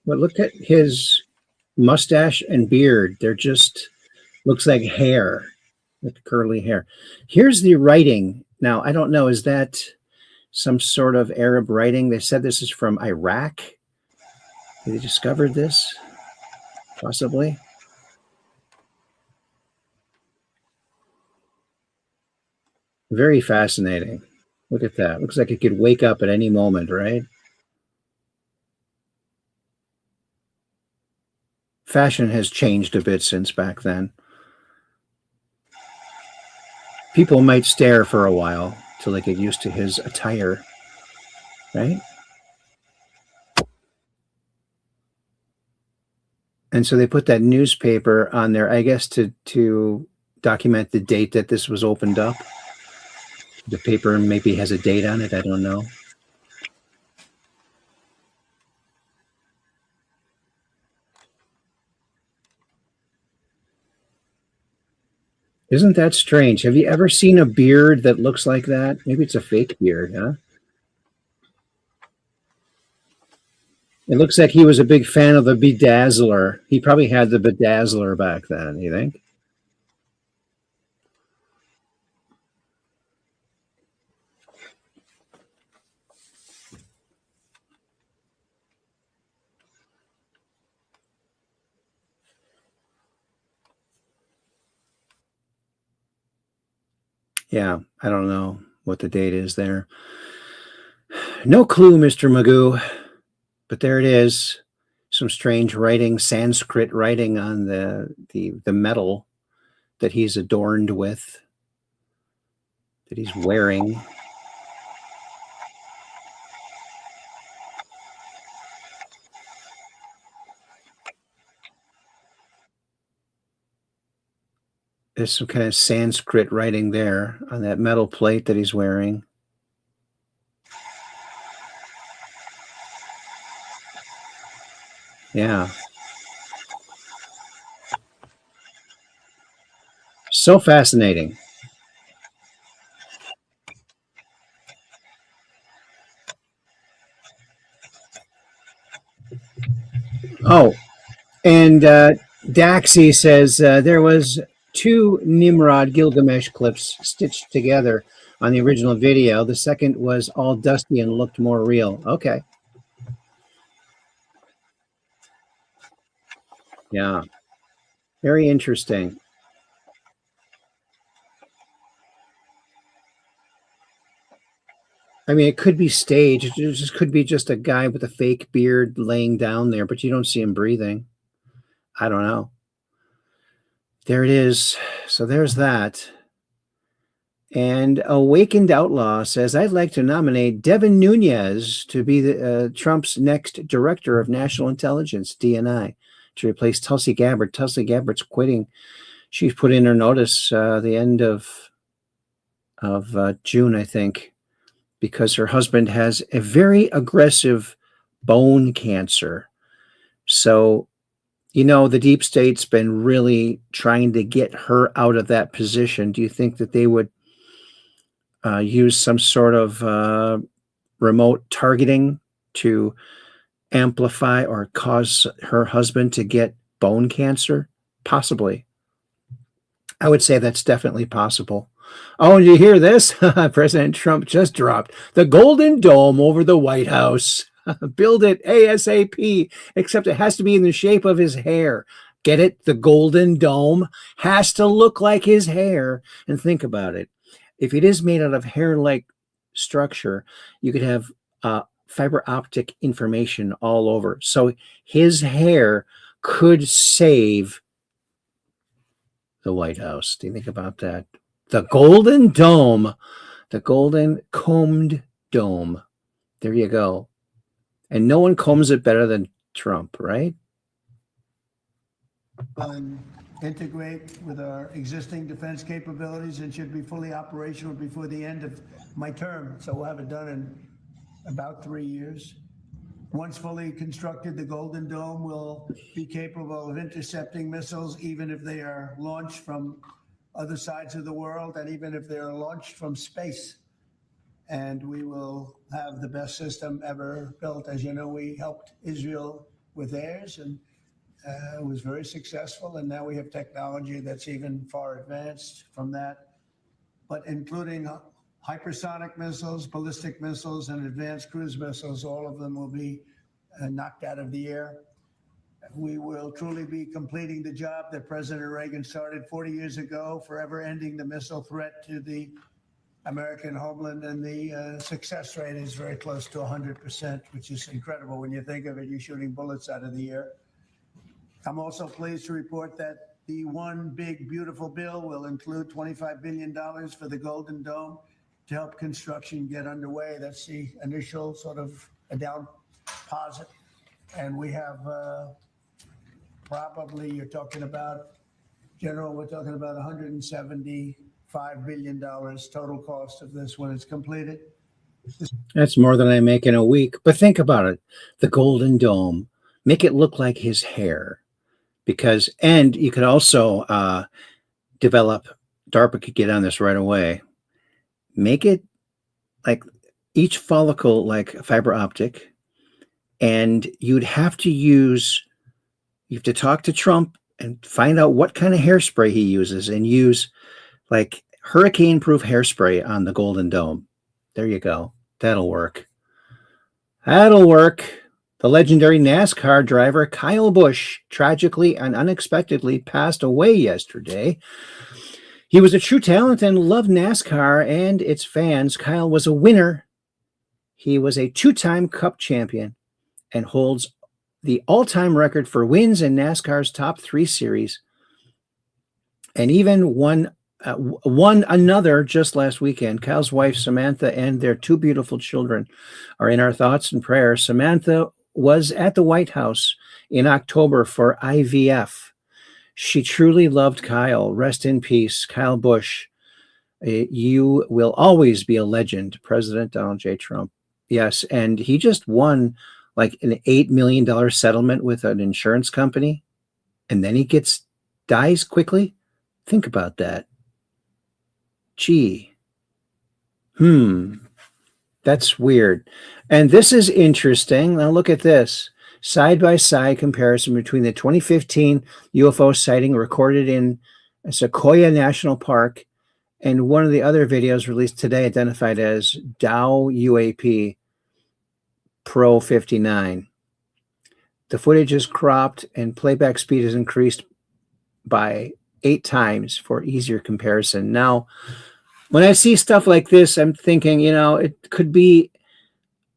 But look at his mustache and beard. They're just, looks like hair, like curly hair. Here's the writing. Now, I don't know, is that some sort of Arab writing? They said this is from Iraq. They discovered this, possibly. Very fascinating. Look at that. Looks like it could wake up at any moment, right? Fashion has changed a bit since back then. People might stare for a while till they get used to his attire, right? And so they put that newspaper on there, I guess, to document the date that this was opened up. The paper maybe has a date on it. I don't know. Isn't that strange? Have you ever seen a beard that looks like that? Maybe it's a fake beard, huh? It looks like he was a big fan of the Bedazzler. He probably had the Bedazzler back then, you think? Yeah, I don't know what the date is there. No clue, Mr. Magoo. But there it is. Some strange writing, Sanskrit writing on the metal that he's adorned with, that he's wearing. There's some kind of Sanskrit writing there on that metal plate that he's wearing. Yeah. So fascinating. Oh, and Daxi says there was 2 Nimrod Gilgamesh clips stitched together on the original video. The second was all dusty and looked more real. Okay. Yeah. Very interesting. I mean, it could be staged. It just could be just a guy with a fake beard laying down there, but you don't see him breathing. I don't know. There it is. So there's that. And Awakened Outlaw says, I'd like to nominate Devin Nunes to be Trump's next Director of National Intelligence, DNI, to replace Tulsi Gabbard. Tulsi Gabbard's quitting. She's put in her notice the end of June, I think, because her husband has a very aggressive bone cancer. So, you know, the deep state's been really trying to get her out of that position. Do you think that they would use some sort of remote targeting to amplify or cause her husband to get bone cancer? Possibly. I would say that's definitely possible. Oh, and you hear this? President Trump just dropped the Golden Dome over the White House. Build it ASAP, except it has to be in the shape of his hair. Get it? The Golden Dome has to look like his hair. And think about it. If it is made out of hair-like structure, you could have fiber optic information all over. So his hair could save the White House. Do you think about that? The Golden Dome, the golden combed dome. There you go. And no one combs it better than Trump, right? integrate with our existing defense capabilities and should be fully operational before the end of my term. So we'll have it done in about 3 years. Once fully constructed, the Golden Dome will be capable of intercepting missiles, even if they are launched from other sides of the world and even if they are launched from space. And we will have the best system ever built. As you know, we helped Israel with theirs, and it was very successful. And now we have technology that's even far advanced from that, but including hypersonic missiles, ballistic missiles, and advanced cruise missiles. All of them will be knocked out of the air. We will truly be completing the job that President Reagan started 40 years ago, forever ending the missile threat to the American homeland. And the success rate is very close to 100%, which is incredible when you think of it. You're shooting bullets out of the air. I'm also pleased to report that the one big, beautiful bill will include $25 billion for the Golden Dome to help construction get underway. That's the initial sort of a down deposit. And we have probably, you're talking about, General, we're talking about $175 billion total cost of this when it's completed. That's more than I make in a week. But think about it. The Golden Dome. Make it look like his hair. Because, and you could also develop, DARPA could get on this right away. Make it like each follicle like fiber optic. And you'd have to use, you have to talk to Trump and find out what kind of hairspray he uses and use like hurricane-proof hairspray on the Golden Dome. There you go. That'll work. That'll work. The legendary NASCAR driver Kyle Busch tragically and unexpectedly passed away yesterday. He was a true talent and loved NASCAR and its fans. Kyle was a winner. He was a two-time Cup champion and holds the all-time record for wins in NASCAR's top 3 series, and even won another just last weekend. Kyle's wife, Samantha, and their 2 beautiful children are in our thoughts and prayers. Samantha was at the White House in October for IVF. She truly loved Kyle. Rest in peace, Kyle Busch. You will always be a legend, President Donald J. Trump. Yes, and he just won like an $8 million settlement with an insurance company, and then he dies quickly. Think about that. Gee. That's weird. And this is interesting. Now look at this. Side-by-side comparison between the 2015 UFO sighting recorded in Sequoia National Park and one of the other videos released today identified as Dow UAP Pro 59. The footage is cropped and playback speed is increased by 8 times for easier comparison. Now, when I see stuff like this, I'm thinking, it could be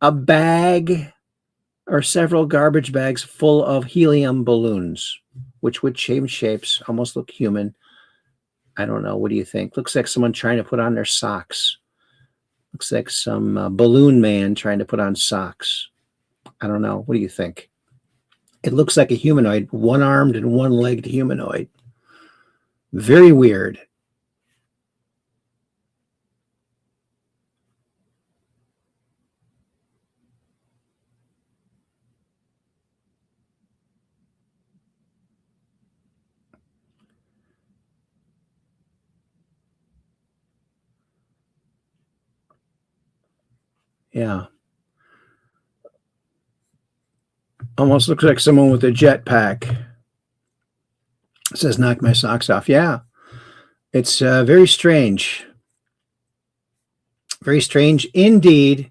a bag or several garbage bags full of helium balloons, which would change shapes, almost look human. I don't know. What do you think? Looks like someone trying to put on their socks. Looks like some balloon man trying to put on socks. I don't know. What do you think? It looks like a humanoid, one-armed and one-legged humanoid. Very weird. Yeah. Almost looks like someone with a jetpack. It says, knock my socks off. Yeah. It's very strange. Very strange indeed.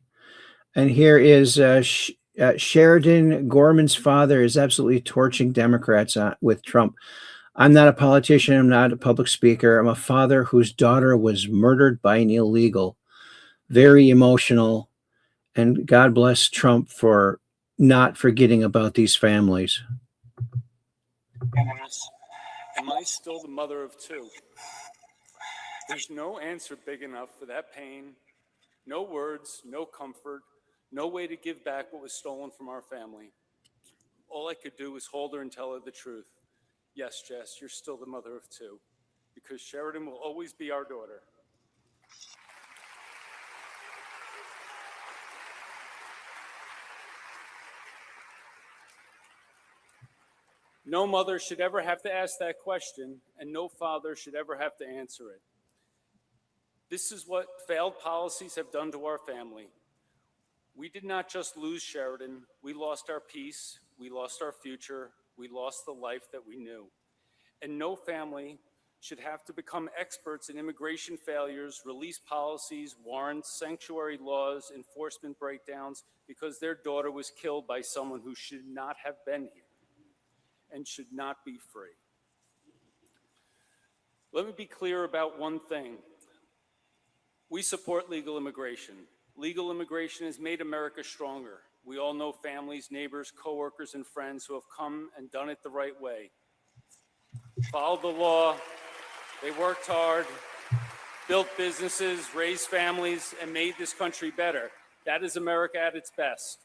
And here is Sheridan Gorman's father is absolutely torching Democrats with Trump. I'm not a politician. I'm not a public speaker. I'm a father whose daughter was murdered by an illegal. Very emotional. And God bless Trump for not forgetting about these families. Am I still the mother of 2? There's no answer big enough for that pain, no words, no comfort, no way to give back what was stolen from our family. All I could do was hold her and tell her the truth. Yes, Jess, you're still the mother of two, because Sheridan will always be our daughter. No mother should ever have to ask that question, and no father should ever have to answer it. This is what failed policies have done to our family. We did not just lose Sheridan, we lost our peace, we lost our future, we lost the life that we knew. And no family should have to become experts in immigration failures, release policies, warrants, sanctuary laws, enforcement breakdowns, because their daughter was killed by someone who should not have been here and should not be free. Let me be clear about one thing. We support legal immigration. Legal immigration has made America stronger. We all know families, neighbors, coworkers, and friends who have come and done it the right way. Followed the law, they worked hard, built businesses, raised families, and made this country better. That is America at its best.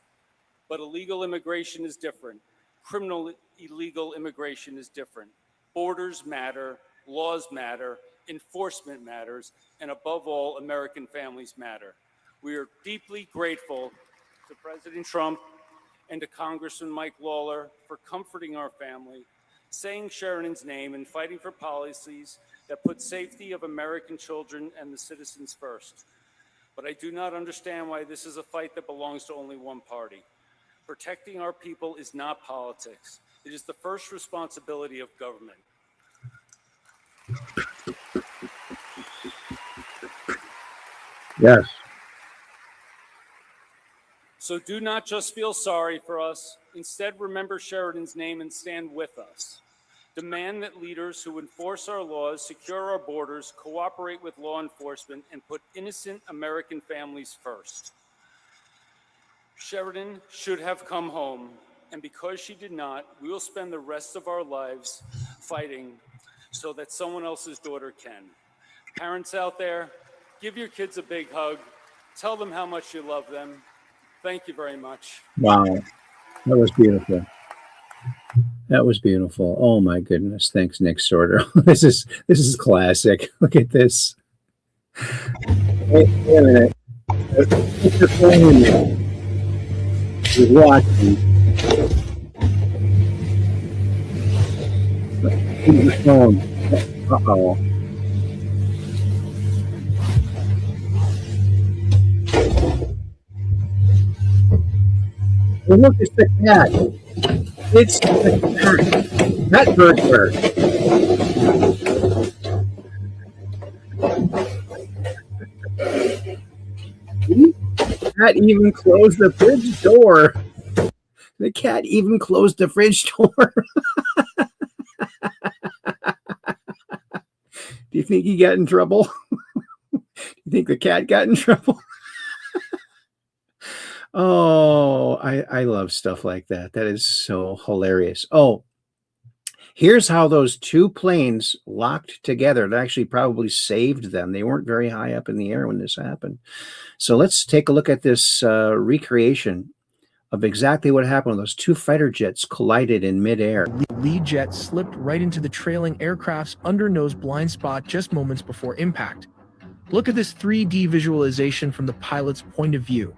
But illegal immigration is different. Criminal illegal immigration is different. Borders matter, laws matter, enforcement matters, and above all, American families matter. We are deeply grateful to President Trump and to Congressman Mike Lawler for comforting our family, saying Sheridan's name, and fighting for policies that put safety of American children and the citizens first. But I do not understand why this is a fight that belongs to only one party. Protecting our people is not politics. It is the first responsibility of government. Yes. So do not just feel sorry for us. Instead, remember Sheridan's name and stand with us. Demand that leaders who enforce our laws, secure our borders, cooperate with law enforcement, and put innocent American families first. Sheridan should have come home, and because she did not, we will spend the rest of our lives fighting so that someone else's daughter can. Parents out there, give your kids a big hug. Tell them how much you love them. Thank you very much. Wow. That was beautiful. That was beautiful. Oh my goodness. Thanks, Nick Sorter. This is classic. Look at this. Wait a minute. Put your phone in there. You're watching. Put your phone. Uh-oh. Well, look, it's the cat. It's the cat. Not bird. The cat even closed the fridge door. The cat even closed the fridge door. Do you think he got in trouble? Do you think the cat got in trouble? Oh, I love stuff like that. That is so hilarious. Oh, here's how those two planes locked together. It actually probably saved them. They weren't very high up in the air when this happened. So let's take a look at this recreation of exactly what happened when those two fighter jets collided in midair. The lead jet slipped right into the trailing aircraft's under-nose blind spot just moments before impact. Look at this 3D visualization from the pilot's point of view.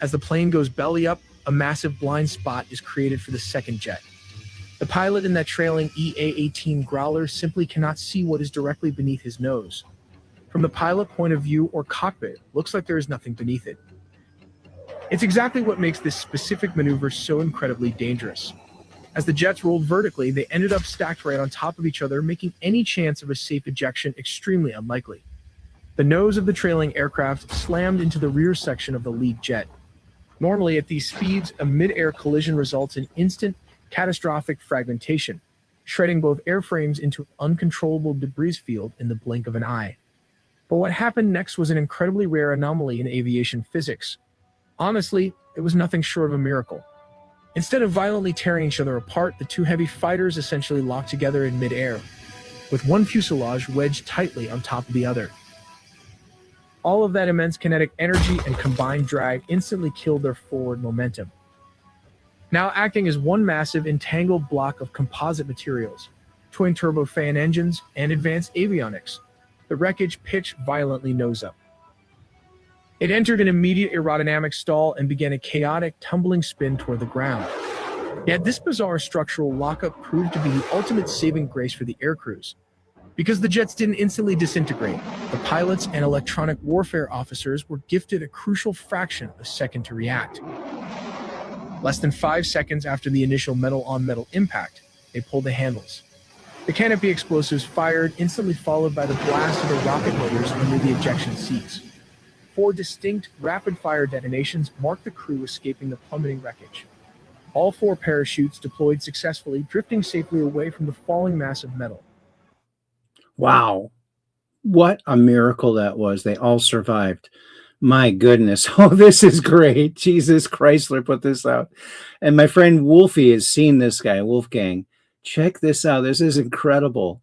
As the plane goes belly up, a massive blind spot is created for the second jet. The pilot in that trailing EA-18 Growler simply cannot see what is directly beneath his nose. From the pilot point of view or cockpit, looks like there is nothing beneath it. It's exactly what makes this specific maneuver so incredibly dangerous. As the jets rolled vertically, they ended up stacked right on top of each other, making any chance of a safe ejection extremely unlikely. The nose of the trailing aircraft slammed into the rear section of the lead jet. Normally, at these speeds, a mid-air collision results in instant, catastrophic fragmentation, shredding both airframes into an uncontrollable debris field in the blink of an eye. But what happened next was an incredibly rare anomaly in aviation physics. Honestly, it was nothing short of a miracle. Instead of violently tearing each other apart, the two heavy fighters essentially locked together in mid-air, with one fuselage wedged tightly on top of the other. All of that immense kinetic energy and combined drag instantly killed their forward momentum. Now acting as one massive entangled block of composite materials, twin turbofan engines, and advanced avionics. The wreckage pitched violently nose up. It entered an immediate aerodynamic stall and began a chaotic, tumbling spin toward the ground. Yet this bizarre structural lockup proved to be the ultimate saving grace for the aircrews. Because the jets didn't instantly disintegrate, the pilots and electronic warfare officers were gifted a crucial fraction of a second to react. Less than 5 seconds after the initial metal-on-metal impact, they pulled the handles. The canopy explosives fired, instantly followed by the blast of the rocket motors under the ejection seats. 4 distinct, rapid-fire detonations marked the crew escaping the plummeting wreckage. All 4 parachutes deployed successfully, drifting safely away from the falling mass of metal. Wow. What a miracle that was. They all survived. My goodness. Oh, this is great. Jesus Chrysler put this out. And my friend Wolfie has seen this guy, Wolfgang. Check this out. This is incredible.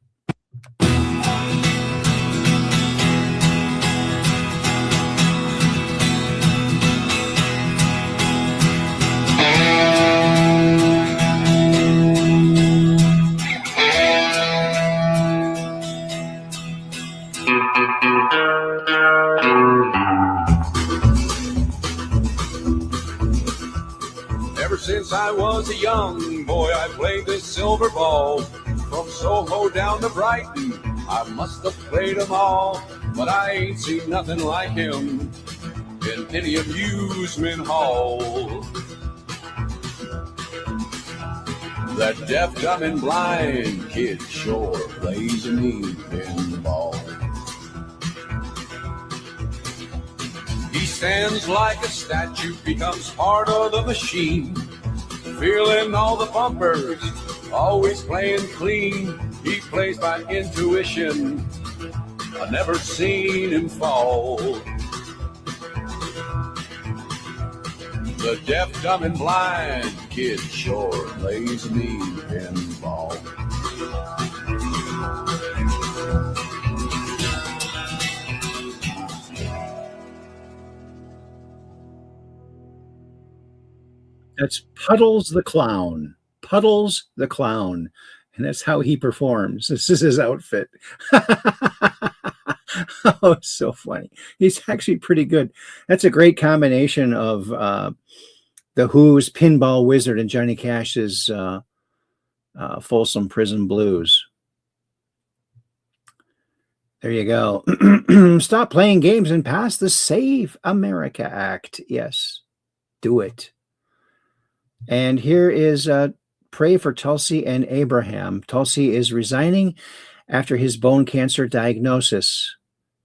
Ever since I was a young boy, I played this silver ball. From Soho down to Brighton, I must have played them all. But I ain't seen nothing like him in any amusement hall. That deaf, dumb, and blind kid sure plays a mean pinball. He stands like a statue, becomes part of the machine, feeling all the bumpers, always playing clean. He plays by intuition, I've never seen him fall. The deaf, dumb, and blind kid sure plays a mean pinball. That's Puddles the Clown. Puddles the Clown. And that's how he performs. This is his outfit. Oh, it's so funny. He's actually pretty good. That's a great combination of The Who's Pinball Wizard and Johnny Cash's Folsom Prison Blues. There you go. Stop playing games and pass the Save America Act. Yes, do it. And here is pray for Tulsi and Abraham. Tulsi is resigning after his bone cancer diagnosis.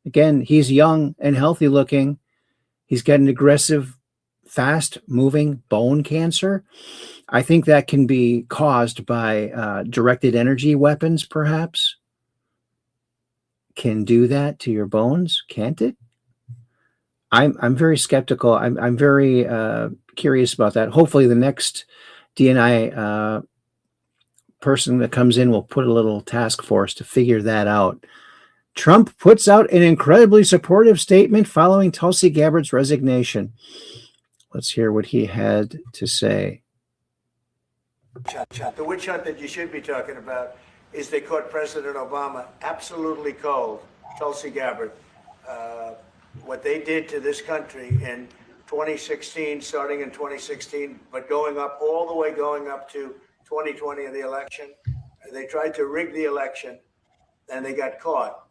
Again, he's young and healthy looking. He's got an aggressive, fast-moving bone cancer. I think that can be caused by directed energy weapons, perhaps. Can do that to your bones, can't it? I'm very skeptical. I'm very curious about that. Hopefully the next DNI person that comes in will put a little task force to figure that out. Trump puts out an incredibly supportive statement following Tulsi Gabbard's resignation. Let's hear what he had to say. The witch hunt that you should be talking about is they caught President Obama absolutely cold, Tulsi Gabbard. What they did to this country in 2016, starting in 2016, but going up all the way going up to 2020 in the election. They tried to rig the election and they got caught.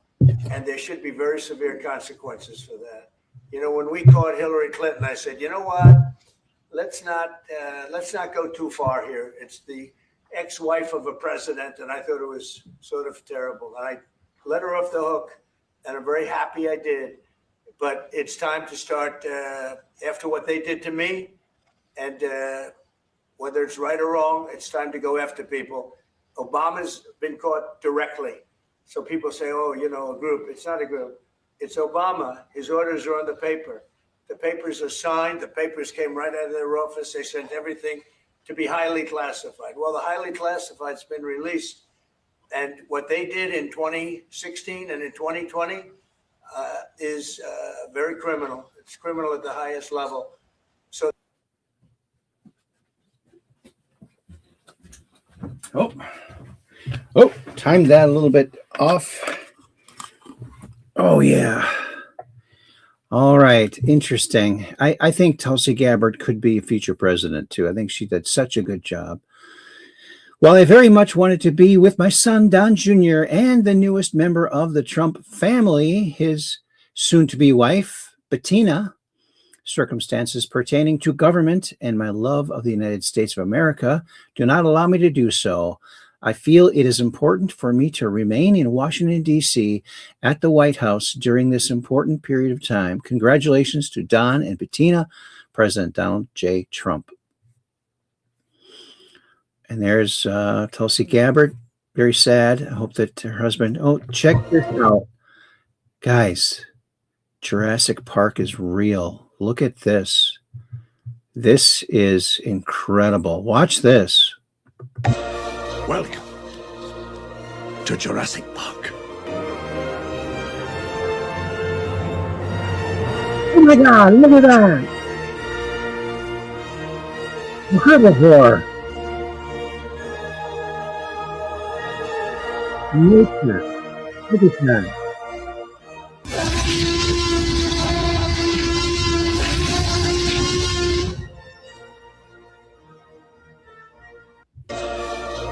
And there should be very severe consequences for that. You know, when we caught Hillary Clinton, I said, you know what? Let's not go too far here. It's the ex-wife of a president, and I thought it was sort of terrible. And I let her off the hook, and I'm very happy I did. But it's time to start after what they did to me, and whether it's right or wrong, it's time to go after people. Obama's been caught directly. So people say, oh, you know, a group. It's not a group. It's Obama. His orders are on the paper. The papers are signed. The papers came right out of their office. They sent everything to be highly classified. Well, the highly classified's been released. And what they did in 2016 and in 2020 is very criminal. It's criminal at the highest level. So. Oh, Timed that a little bit off. Oh, yeah. All right. Interesting. I think Tulsi Gabbard could be a future president, too. I think she did such a good job. While I very much wanted to be with my son, Don Jr., and the newest member of the Trump family, his soon-to-be wife, Bettina, circumstances pertaining to government and my love of the United States of America do not allow me to do so. I feel it is important for me to remain in Washington, D.C. at the White House during this important period of time. Congratulations to Don and Bettina, President Donald J. Trump. And there's Tulsi Gabbard. Very sad. I hope that her husband... Oh, check this out. Guys, Jurassic Park is real. Look at this. This is incredible. Watch this. Welcome to Jurassic Park. Oh my God, look at that. A herbivore. Nature. Look at that.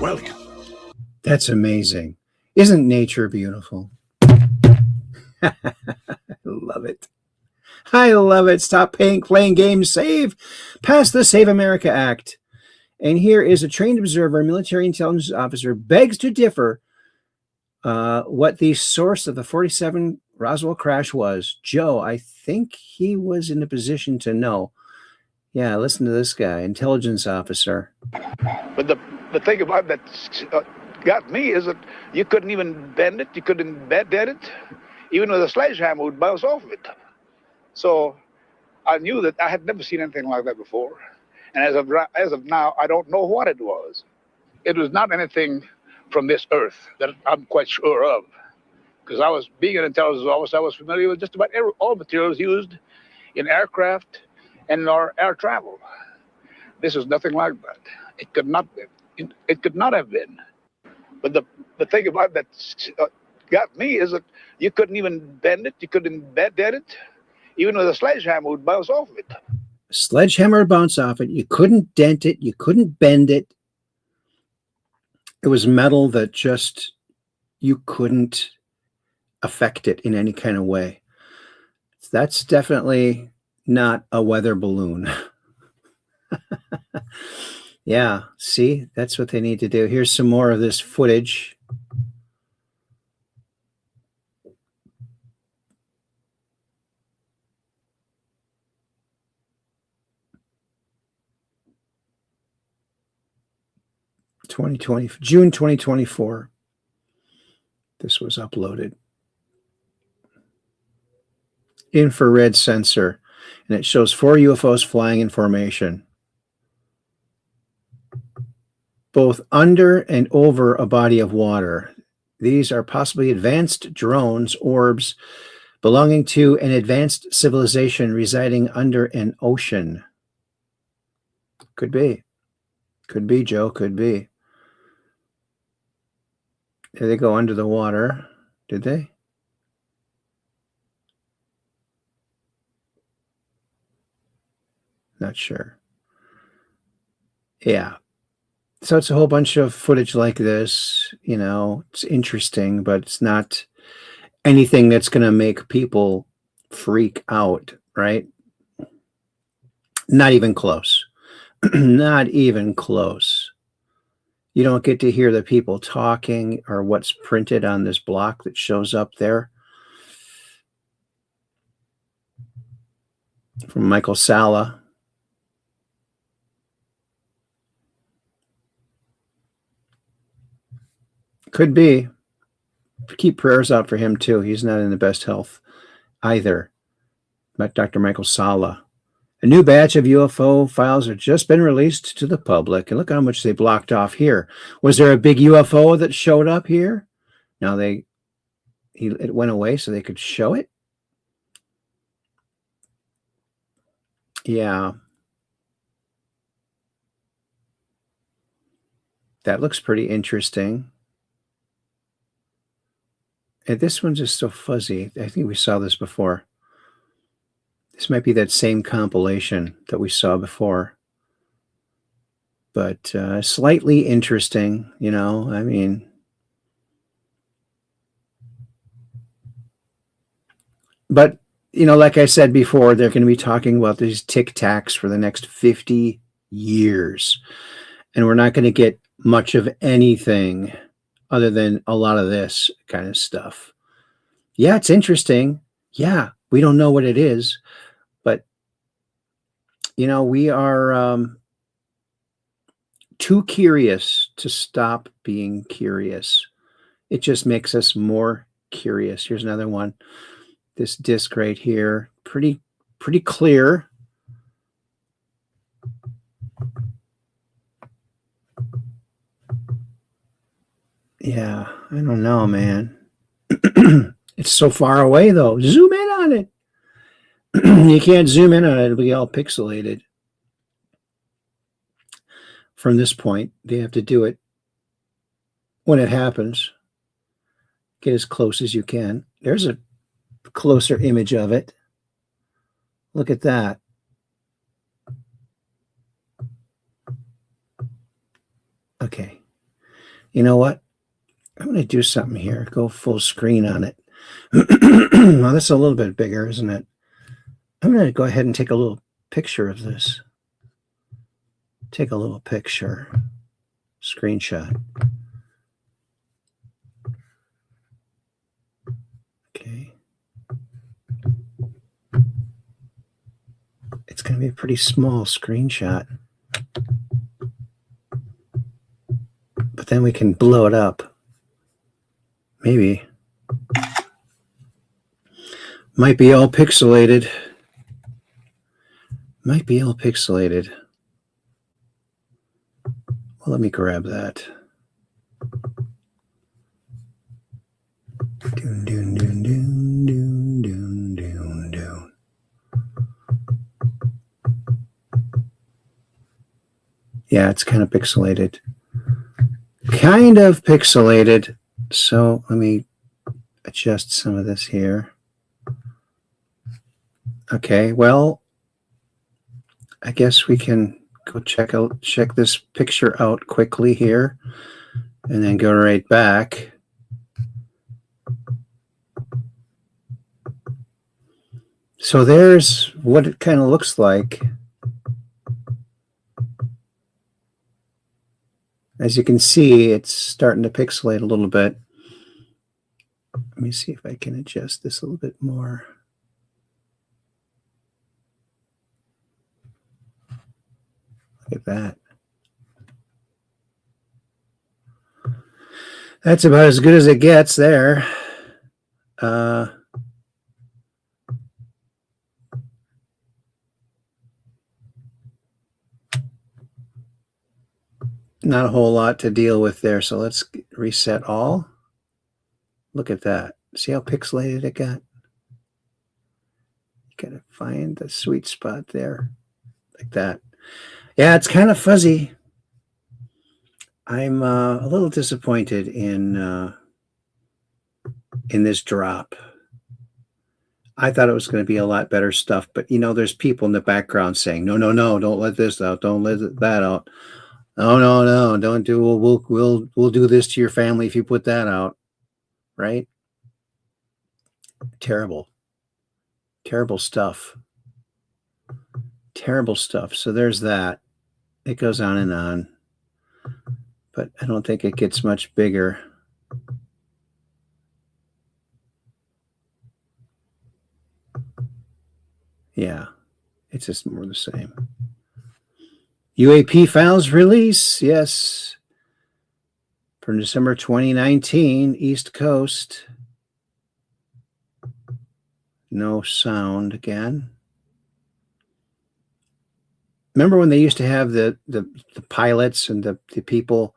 Welcome. That's amazing. Isn't nature beautiful? I love it. I love it. Stop playing games. Save. Pass the Save America Act. And here is a trained observer, military intelligence officer, begs to differ what the source of the 47 Roswell crash was. Joe, I think he was in a position to know. Yeah, listen to this guy, intelligence officer. But the thing about that got me is that you couldn't even bend it. You couldn't bend it. Even with a sledgehammer would bounce off it. So I knew that I had never seen anything like that before. And as of now, I don't know what it was. It was not anything from this earth that I'm quite sure of. Because I was, being an intelligence officer, I was familiar with just about all materials used in aircraft and in our air travel. This is nothing like that. It could not be. It could not have been. But the thing about that got me is that you couldn't even bend it. You couldn't bend it. Even with a sledgehammer would bounce off it. Sledgehammer would bounce off it. You couldn't dent it. You couldn't bend it. It was metal that just, you couldn't affect it in any kind of way. That's definitely not a weather balloon. Yeah, see, that's what they need to do. Here's some more of this footage. June 2024. This was uploaded. Infrared sensor, and it shows 4 UFOs flying in formation, both under and over a body of water. These are possibly advanced drones, orbs, belonging to an advanced civilization residing under an ocean. Could be. Could be, Joe. Could be. There they go under the water. Did they? Not sure. Yeah. So it's a whole bunch of footage like this. You know, it's interesting, but it's not anything that's going to make people freak out, right? Not even close. Not even close. You don't get to hear the people talking or what's printed on this block that shows up there. From Michael Salla. Could be. Keep prayers out for him, too. He's not in the best health either. But Dr. Michael Salla. A new batch of UFO files have just been released to the public. And look how much they blocked off here. Was there a big UFO that showed up here? Now it went away so they could show it? Yeah. That looks pretty interesting. And this one's just so fuzzy. I think we saw this before. This might be that same compilation that we saw before. But slightly interesting, you know, I mean. But, you know, like I said before, they're going to be talking about these Tic Tacs for the next 50 years. And we're not going to get much of anything other than a lot of this kind of stuff. Yeah, it's interesting. Yeah, we don't know what it is. But, you know, we are too curious to stop being curious. It just makes us more curious. Here's another one. This disc right here, pretty clear. Yeah, I don't know, man. It's so far away, though. Zoom in on it. You can't zoom in on it. It'll be all pixelated. From this point, they have to do it when it happens. Get as close as you can. There's a closer image of it. Look at that. Okay. You know what? I'm going to do something here. Go full screen on it. Well, that's a little bit bigger, isn't it? I'm going to go ahead and take a little picture of this. Take a little picture. Screenshot. Okay. It's going to be a pretty small screenshot. But then we can blow it up. Maybe. Might be all pixelated. Might be all pixelated. Well, let me grab that. Doon, doon, doon, doon, doon, doon, doon, doon. Yeah, it's kind of pixelated. Kind of pixelated. So let me adjust some of this here. Okay, well, I guess we can go check this picture out quickly here and then go right back. So there's what it kind of looks like. As you can see, it's starting to pixelate a little bit. Let me see if I can adjust this a little bit more. Look at that. That's about as good as it gets there. Not a whole lot to deal with there, so let's reset all. Look at that. See how pixelated it got? You gotta find the sweet spot there, like that. Yeah, it's kind of fuzzy. I'm a little disappointed in this drop. I thought it was going to be a lot better stuff, but you know, there's people in the background saying, "No, no, no! Don't let this out! Don't let that out! Oh, no, no! Don't do. We'll do this to your family if you put that out." Right? Terrible, terrible stuff. Terrible stuff. So there's that. It goes on and on, but I don't think it gets much bigger. Yeah, it's just more the same. UAP files release, yes. For December 2019, East Coast. No sound again. Remember when they used to have the pilots and the people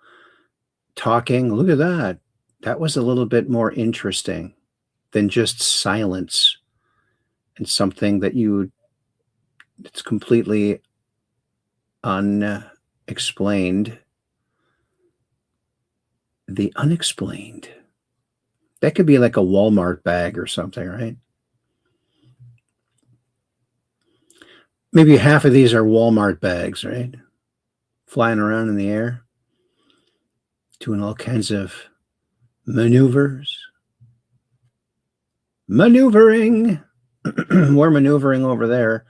talking? Look at that. That was a little bit more interesting than just silence and something that it's completely unexplained. The unexplained. That could be like a Walmart bag or something, right? Maybe half of these are Walmart bags, right? Flying around in the air, doing all kinds of maneuvers. Maneuvering. We're maneuvering over there.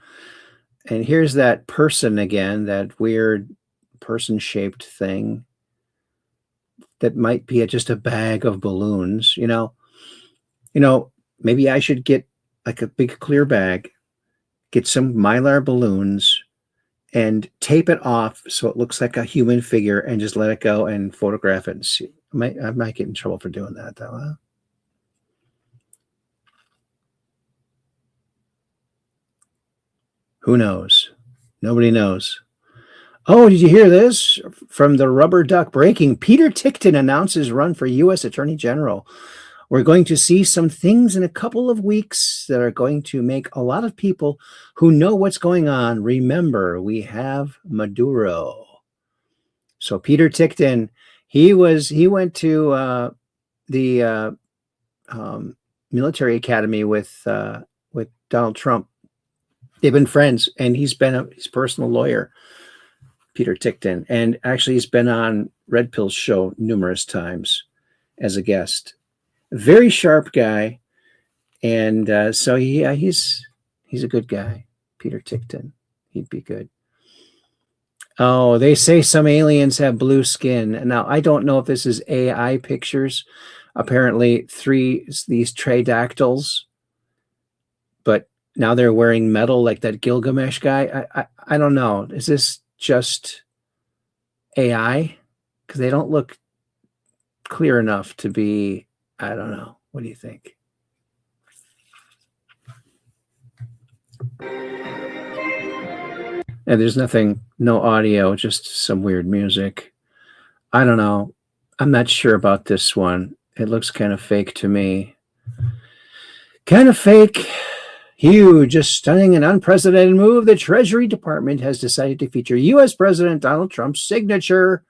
And here's that person again, that weird person-shaped thing that might be just a bag of balloons. Maybe I should get like a big clear bag, get some Mylar balloons, and tape it off so it looks like a human figure, and just let it go and photograph it and see. I might get in trouble for doing that, though. Huh? Who knows? Nobody knows. Oh, did you hear this? From the Rubber Duck Breaking, Peter Tickton announces run for U.S. Attorney General. We're going to see some things in a couple of weeks that are going to make a lot of people who know what's going on remember we have Maduro. So Peter Tickton, he went to the military academy with Donald Trump. They've been friends, and he's been his personal lawyer, Peter Tickton, and actually he's been on Red Pill's show numerous times as a guest. Very sharp guy, and so he's a good guy, Peter Tickton. He'd be good. Oh, they say some aliens have blue skin. Now, I don't know if this is AI pictures. Apparently, these pterodactyls, but now they're wearing metal like that Gilgamesh guy. I don't know. Is this just AI? Because they don't look clear enough to be, I don't know. What do you think? And there's nothing, no audio, just some weird music. I don't know. I'm not sure about this one. It looks kind of fake to me. Kind of fake. Huge, a stunning and unprecedented move. The Treasury Department has decided to feature U.S. President Donald Trump's signature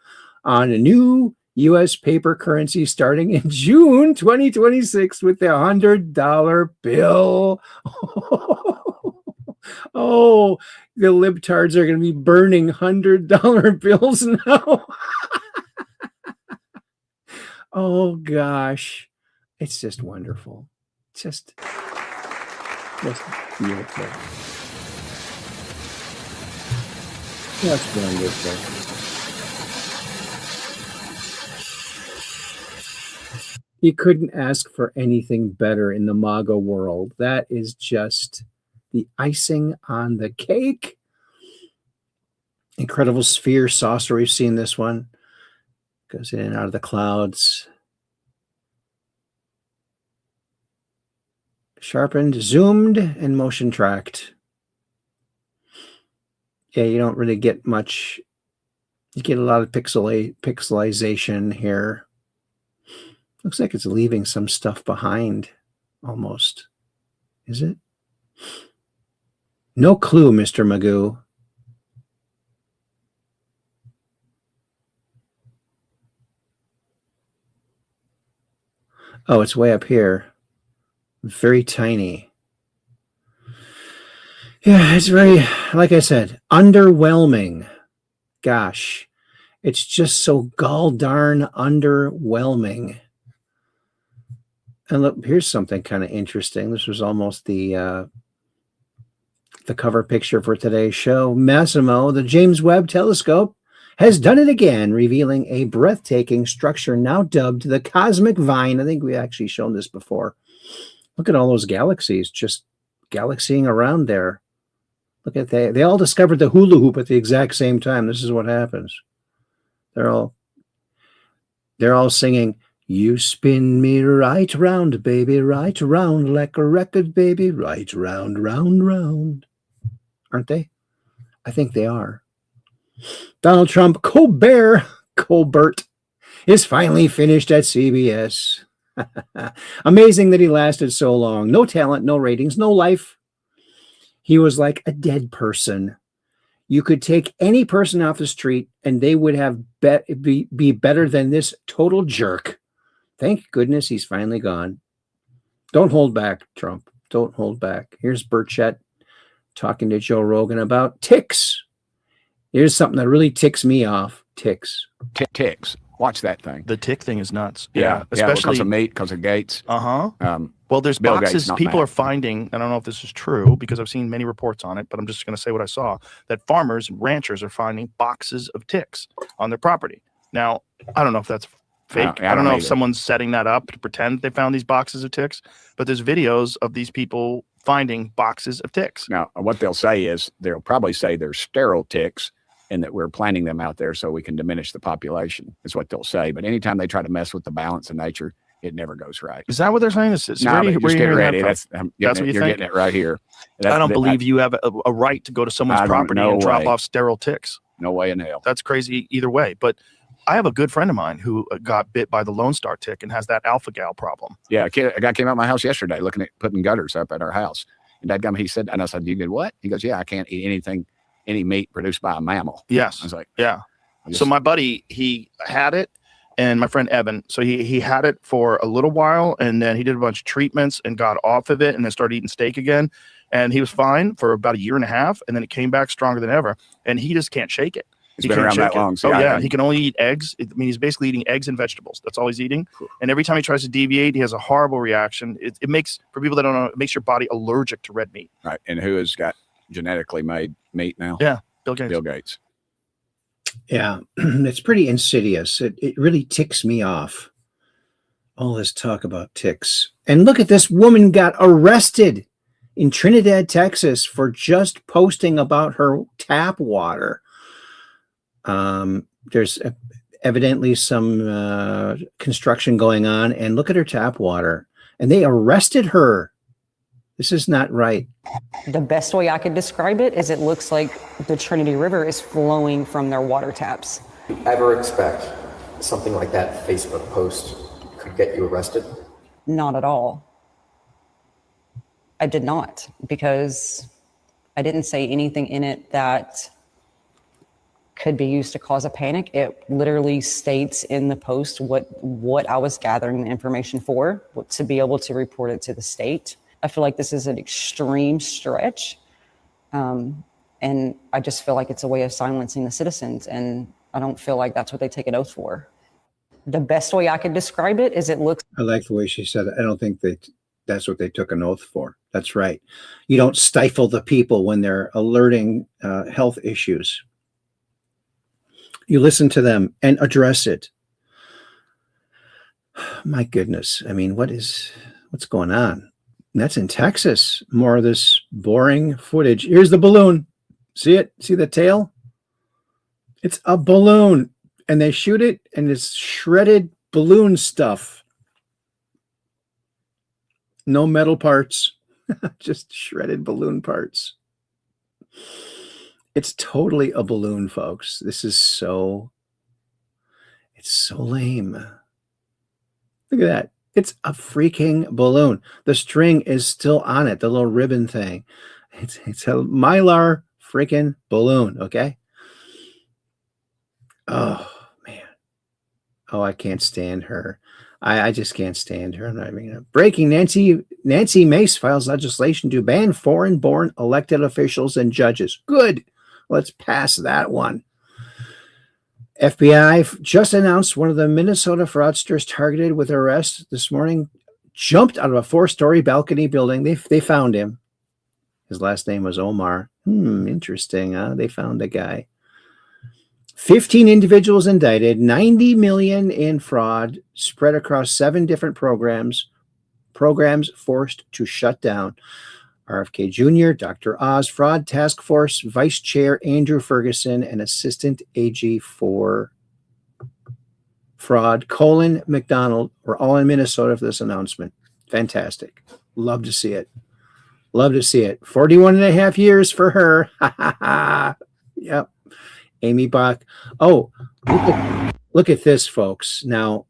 on a new U.S. paper currency starting in June 2026 with the $100 bill. Oh, the libtards are going to be burning $100 bills now. Oh, gosh. It's just wonderful. Just beautiful. That's wonderful. You couldn't ask for anything better in the MAGA world. That is just the icing on the cake. Incredible sphere saucer. We've seen this one. Goes in and out of the clouds. Sharpened, zoomed, and motion tracked. Yeah, you don't really get much. You get a lot of pixelization here. Looks like it's leaving some stuff behind, almost. Is it? No clue, Mr. Magoo. Oh, it's way up here. Very tiny. Yeah, it's very, like I said, underwhelming. Gosh, it's just so gall darn underwhelming. And look, here's something kind of interesting. This was almost the cover picture for today's show. Massimo, the James Webb Telescope, has done it again, revealing a breathtaking structure now dubbed the Cosmic Vine. I think we've actually shown this before. Look at all those galaxies just galaxying around there. Look at that. They all discovered the hula hoop at the exact same time. This is what happens. They're all singing, "You spin me right round, baby, right round like a record, baby, right round, round, round." Aren't they? I think they are. Donald Trump, Colbert, is finally finished at CBS. Amazing that he lasted so long. No talent, no ratings, no life. He was like a dead person. You could take any person off the street and they would have be better than this total jerk. Thank goodness he's finally gone. Don't hold back, Trump. Don't hold back. Here's Burchett talking to Joe Rogan about ticks. Here's something that really ticks me off. Ticks. Ticks. Watch that thing. The tick thing is nuts. Yeah, especially because of meat, because of Gates. Well, there's Bill boxes Gates, not people Matt. are finding. I don't know if this is true because I've seen many reports on it, but I'm just going to say what I saw, that farmers and ranchers are finding boxes of ticks on their property. Now, I don't know if that's fake. I don't know if someone's setting that up to pretend they found these boxes of ticks, but there's videos of these people finding boxes of ticks. Now, what they'll say is they'll probably say they're sterile ticks and that we're planting them out there so we can diminish the population is what they'll say. But anytime they try to mess with the balance of nature, it never goes right. Is that what they're saying? Is No, where but you just get hearing that ready. from? That's That's what you you're think? getting it right here. I don't believe you have a right to go to someone's property and drop off sterile ticks. No way in hell. That's crazy either way. But I have a good friend of mine who got bit by the Lone Star tick and has that alpha gal problem. Yeah, a guy came out of my house yesterday looking at putting gutters up at our house. And dadgum, he said, and I said, you did what? He goes, yeah, I can't eat anything, any meat produced by a mammal. Yes. I was like, yeah. So my buddy, he had it, and my friend Evan, so he had it for a little while, and then he did a bunch of treatments and got off of it and then started eating steak again. And he was fine for about a year and a half, and then it came back stronger than ever. And he just can't shake it. It's He been can't around that shake it. long, so oh, I- yeah. He can only eat eggs. I mean, he's basically eating eggs and vegetables. That's all he's eating. And every time he tries to deviate, he has a horrible reaction. It makes, for people that don't know, it makes your body allergic to red meat. right. And who has got genetically made meat now? Yeah, Bill Gates. Bill Gates. Yeah, it's pretty insidious. It really ticks me off. All this talk about ticks. And look at this woman got arrested in Trinidad, Texas for just posting about her tap water. There's evidently some construction going on, and look at her tap water. And they arrested her. This is not right. The best way I could describe it is it looks like the Trinity River is flowing from their water taps. Ever expect something like that Facebook post could get you arrested? Not at all. I did not, because I didn't say anything in it that could be used to cause a panic. It literally states in the post what I was gathering the information for, to be able to report it to the state. I feel like this is an extreme stretch. And I just feel like it's a way of silencing the citizens. And I don't feel like that's what they take an oath for. The best way I could describe it is it looks. I like the way she said it. I don't think that's what they took an oath for. That's right. You don't stifle the people when they're alerting health issues. You listen to them and address it. My goodness. I mean, what's going on? And that's in Texas. More of this boring footage. Here's the balloon. See it? See the tail? It's a balloon. And they shoot it, and it's shredded balloon stuff. No metal parts. Just shredded balloon parts. It's totally a balloon, folks. It's so lame. Look at that. It's a freaking balloon. The string is still on it, the little ribbon thing. It's a Mylar freaking balloon, okay? Oh, man. Oh, I can't stand her. I just can't stand her. I'm not even gonna. Breaking, Nancy Mace files legislation to ban foreign-born elected officials and judges. Good. Let's pass that one. FBI just announced one of the Minnesota fraudsters targeted with arrest this morning jumped out of a 4-story balcony building. They found him. His last name was Omar. Interesting, huh? They found the guy. 15 individuals indicted, 90 million in fraud spread across 7 different programs forced to shut down. RFK Jr., Dr. Oz, Fraud Task Force Vice Chair Andrew Ferguson, and Assistant AG for Fraud Colin McDonald were all in Minnesota for this announcement. Fantastic. Love to see it. Love to see it. 41 and a half years for her. Ha ha ha. Yep. Amy Bach. Oh, look at this, folks. Now,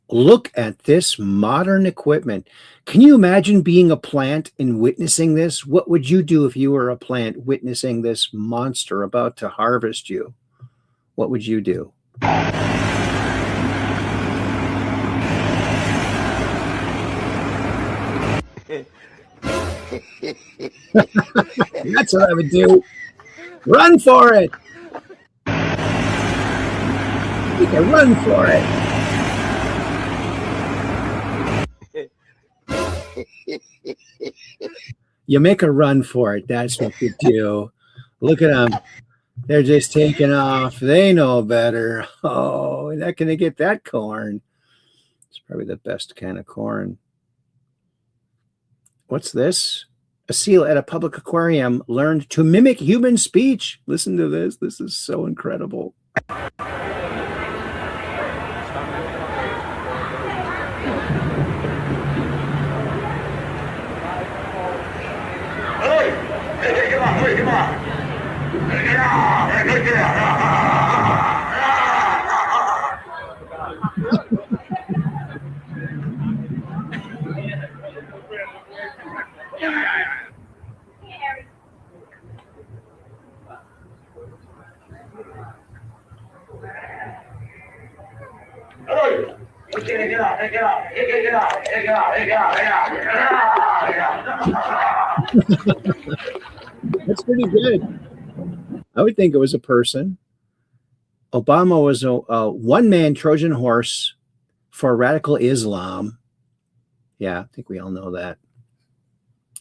look at this modern equipment. Can you imagine being a plant and witnessing this? What would you do if you were a plant witnessing this monster about to harvest you? What would you do? That's what I would do. Run for it. You can run for it. You make a run for it. That's what you do. Look at them. They're just taking off. They know better. Oh, they're not going to get that corn. It's probably the best kind of corn. What's this? A seal at a public aquarium learned to mimic human speech. Listen to this. This is so incredible. That's pretty good. I would think it was a person. Obama was a one-man Trojan horse for radical Islam. Yeah, I think we all know that.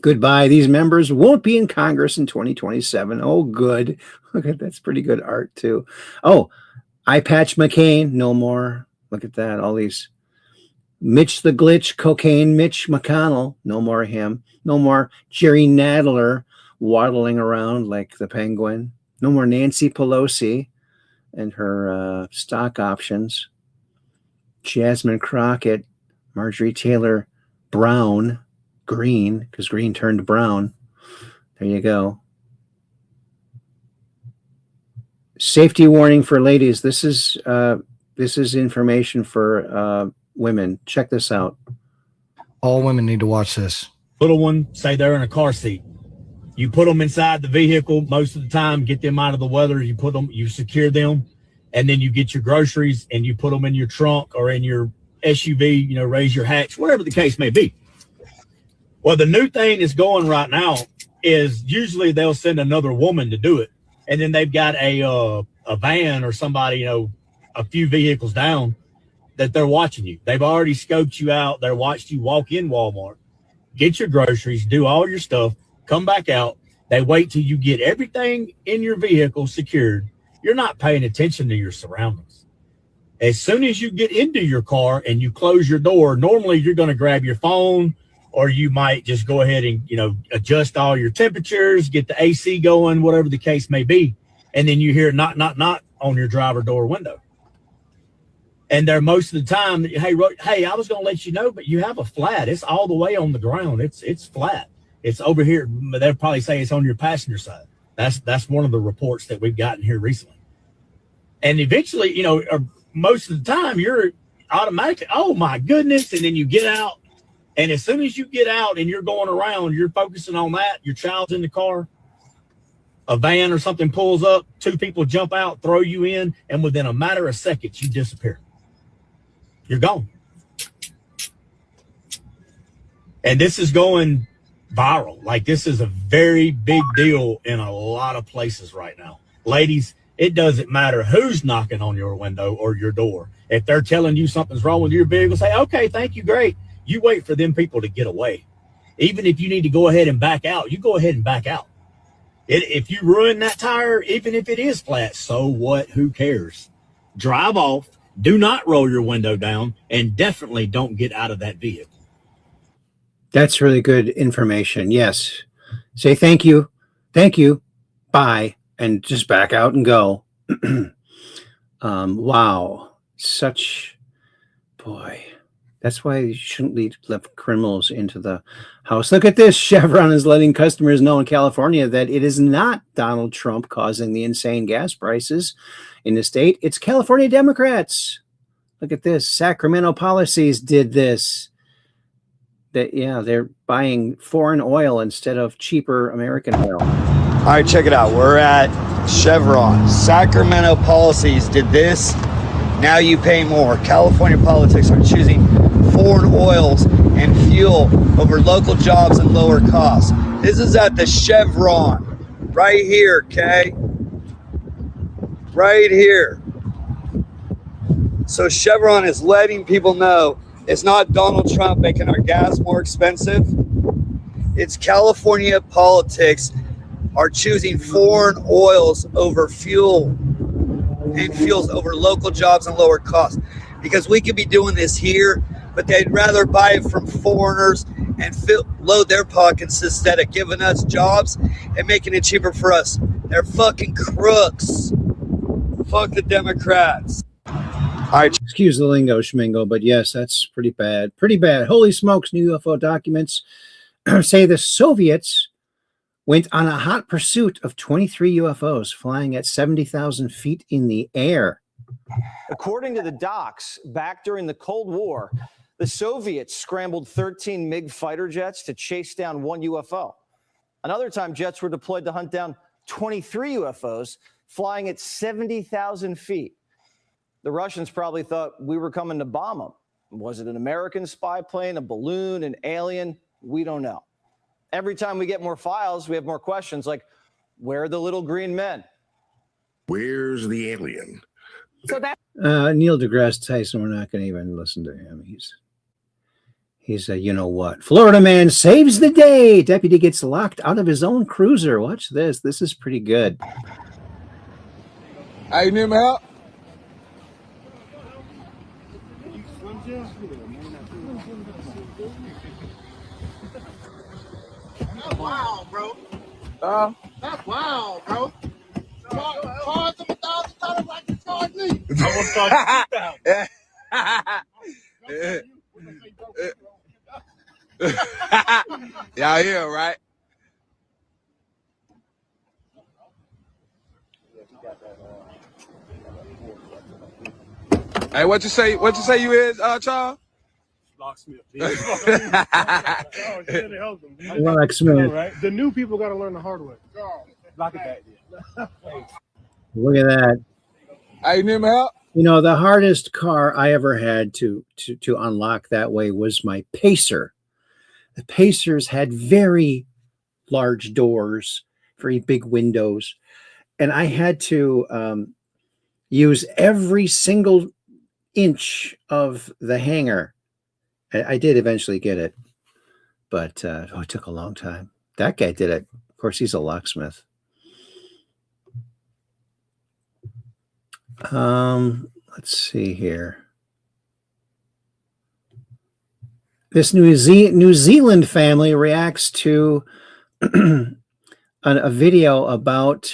Goodbye. These members won't be in Congress in 2027. Oh, good. Look at that's pretty good art, too. Oh, Eye Patch McCain, no more. Look at that. All these. Mitch the Glitch, Cocaine Mitch McConnell, no more him. No more Jerry Nadler waddling around like the penguin. No more Nancy Pelosi and her stock options. Jasmine Crockett, Marjorie Taylor Brown, green, because green turned brown. There you go. Safety warning for ladies. This is information for women. Check this out. All women need to watch this. Little one, say they're in a car seat. You put them inside the vehicle most of the time, get them out of the weather. You secure them, and then you get your groceries and you put them in your trunk or in your SUV, raise your hatch, whatever the case may be. Well, the new thing that's going right now is usually they'll send another woman to do it. And then they've got a van or somebody, a few vehicles down that they're watching you. They've already scoped you out. They're watched you walk in Walmart, get your groceries, do all your stuff, come back out. They wait till you get everything in your vehicle secured. You're not paying attention to your surroundings. As soon as you get into your car and you close your door, normally you're going to grab your phone, or you might just go ahead and, adjust all your temperatures, get the AC going, whatever the case may be. And then you hear knock, knock, knock on your driver door window. And they're most of the time, hey, I was going to let you know, but you have a flat. It's all the way on the ground. It's flat. It's over here. They'll probably say it's on your passenger side. That's one of the reports that we've gotten here recently. And eventually, most of the time you're automatically, oh my goodness. And then you get out. And as soon as you get out and you're going around, you're focusing on that. Your child's in the car. A van or something pulls up. Two people jump out, throw you in. And within a matter of seconds, you disappear. You're gone. And this is going viral. Like, this is a very big deal in a lot of places right now. Ladies, it doesn't matter who's knocking on your window or your door. If they're telling you something's wrong with your vehicle, say, okay, thank you, great. You wait for them people to get away. Even if you need to go ahead and back out, you go ahead and back out. If you ruin that tire, even if it is flat, so what? Who cares? Drive off. Do not roll your window down, and definitely don't get out of that vehicle. That's really good information. Yes. Say thank you, bye, and just back out and go. Wow. Boy. That's why you shouldn't let criminals into the house. Look at this. Chevron is letting customers know in California that it is not Donald Trump causing the insane gas prices in the state. It's California Democrats. Look at this. Sacramento policies did this. They're buying foreign oil instead of cheaper American oil. All right, check it out. We're at Chevron. Sacramento policies did this. Now you pay more. California politics are choosing foreign oils and fuel control over local jobs and lower costs. This is at the Chevron, right here, okay? Right here. So Chevron is letting people know it's not Donald Trump making our gas more expensive. It's California politics are choosing foreign oils over fuel and fuels over local jobs and lower costs. Because we could be doing this here, but they'd rather buy it from foreigners and load their pockets instead of giving us jobs and making it cheaper for us. They're fucking crooks. Fuck the Democrats. All right. Excuse the lingo, schmingo, but yes, that's pretty bad. Pretty bad. Holy smokes, new UFO documents say the Soviets went on a hot pursuit of 23 UFOs flying at 70,000 feet in the air. According to the docs, back during the Cold War, the Soviets scrambled 13 MiG fighter jets to chase down one UFO. Another time, jets were deployed to hunt down 23 UFOs flying at 70,000 feet. The Russians probably thought we were coming to bomb them. Was it an American spy plane, a balloon, an alien? We don't know. Every time we get more files, we have more questions like, where are the little green men? Where's the alien? So that Neil deGrasse Tyson, we're not going to even listen to him. He's a you know what. Florida man saves the day. Deputy gets locked out of his own cruiser. Watch this. This is pretty good. Hey, you need my help? That's wild, bro. That's wild, bro. Charge them $1,000 like you charged me. I want to charge you. Y'all here, right? Hey, what you say? What you say you is, Charles? Locksmith. Locksmith. Right? The new people got to learn the hard way. Lock it back there. Look at that. Hey, you need my help? You know, the hardest car I ever had to unlock that way was my Pacer. The Pacers had very large doors, very big windows, and I had to use every single inch of the hanger. I did eventually get it, but it took a long time. That guy did it. Of course, he's a locksmith. Let's see here. This New Zealand family reacts to a video about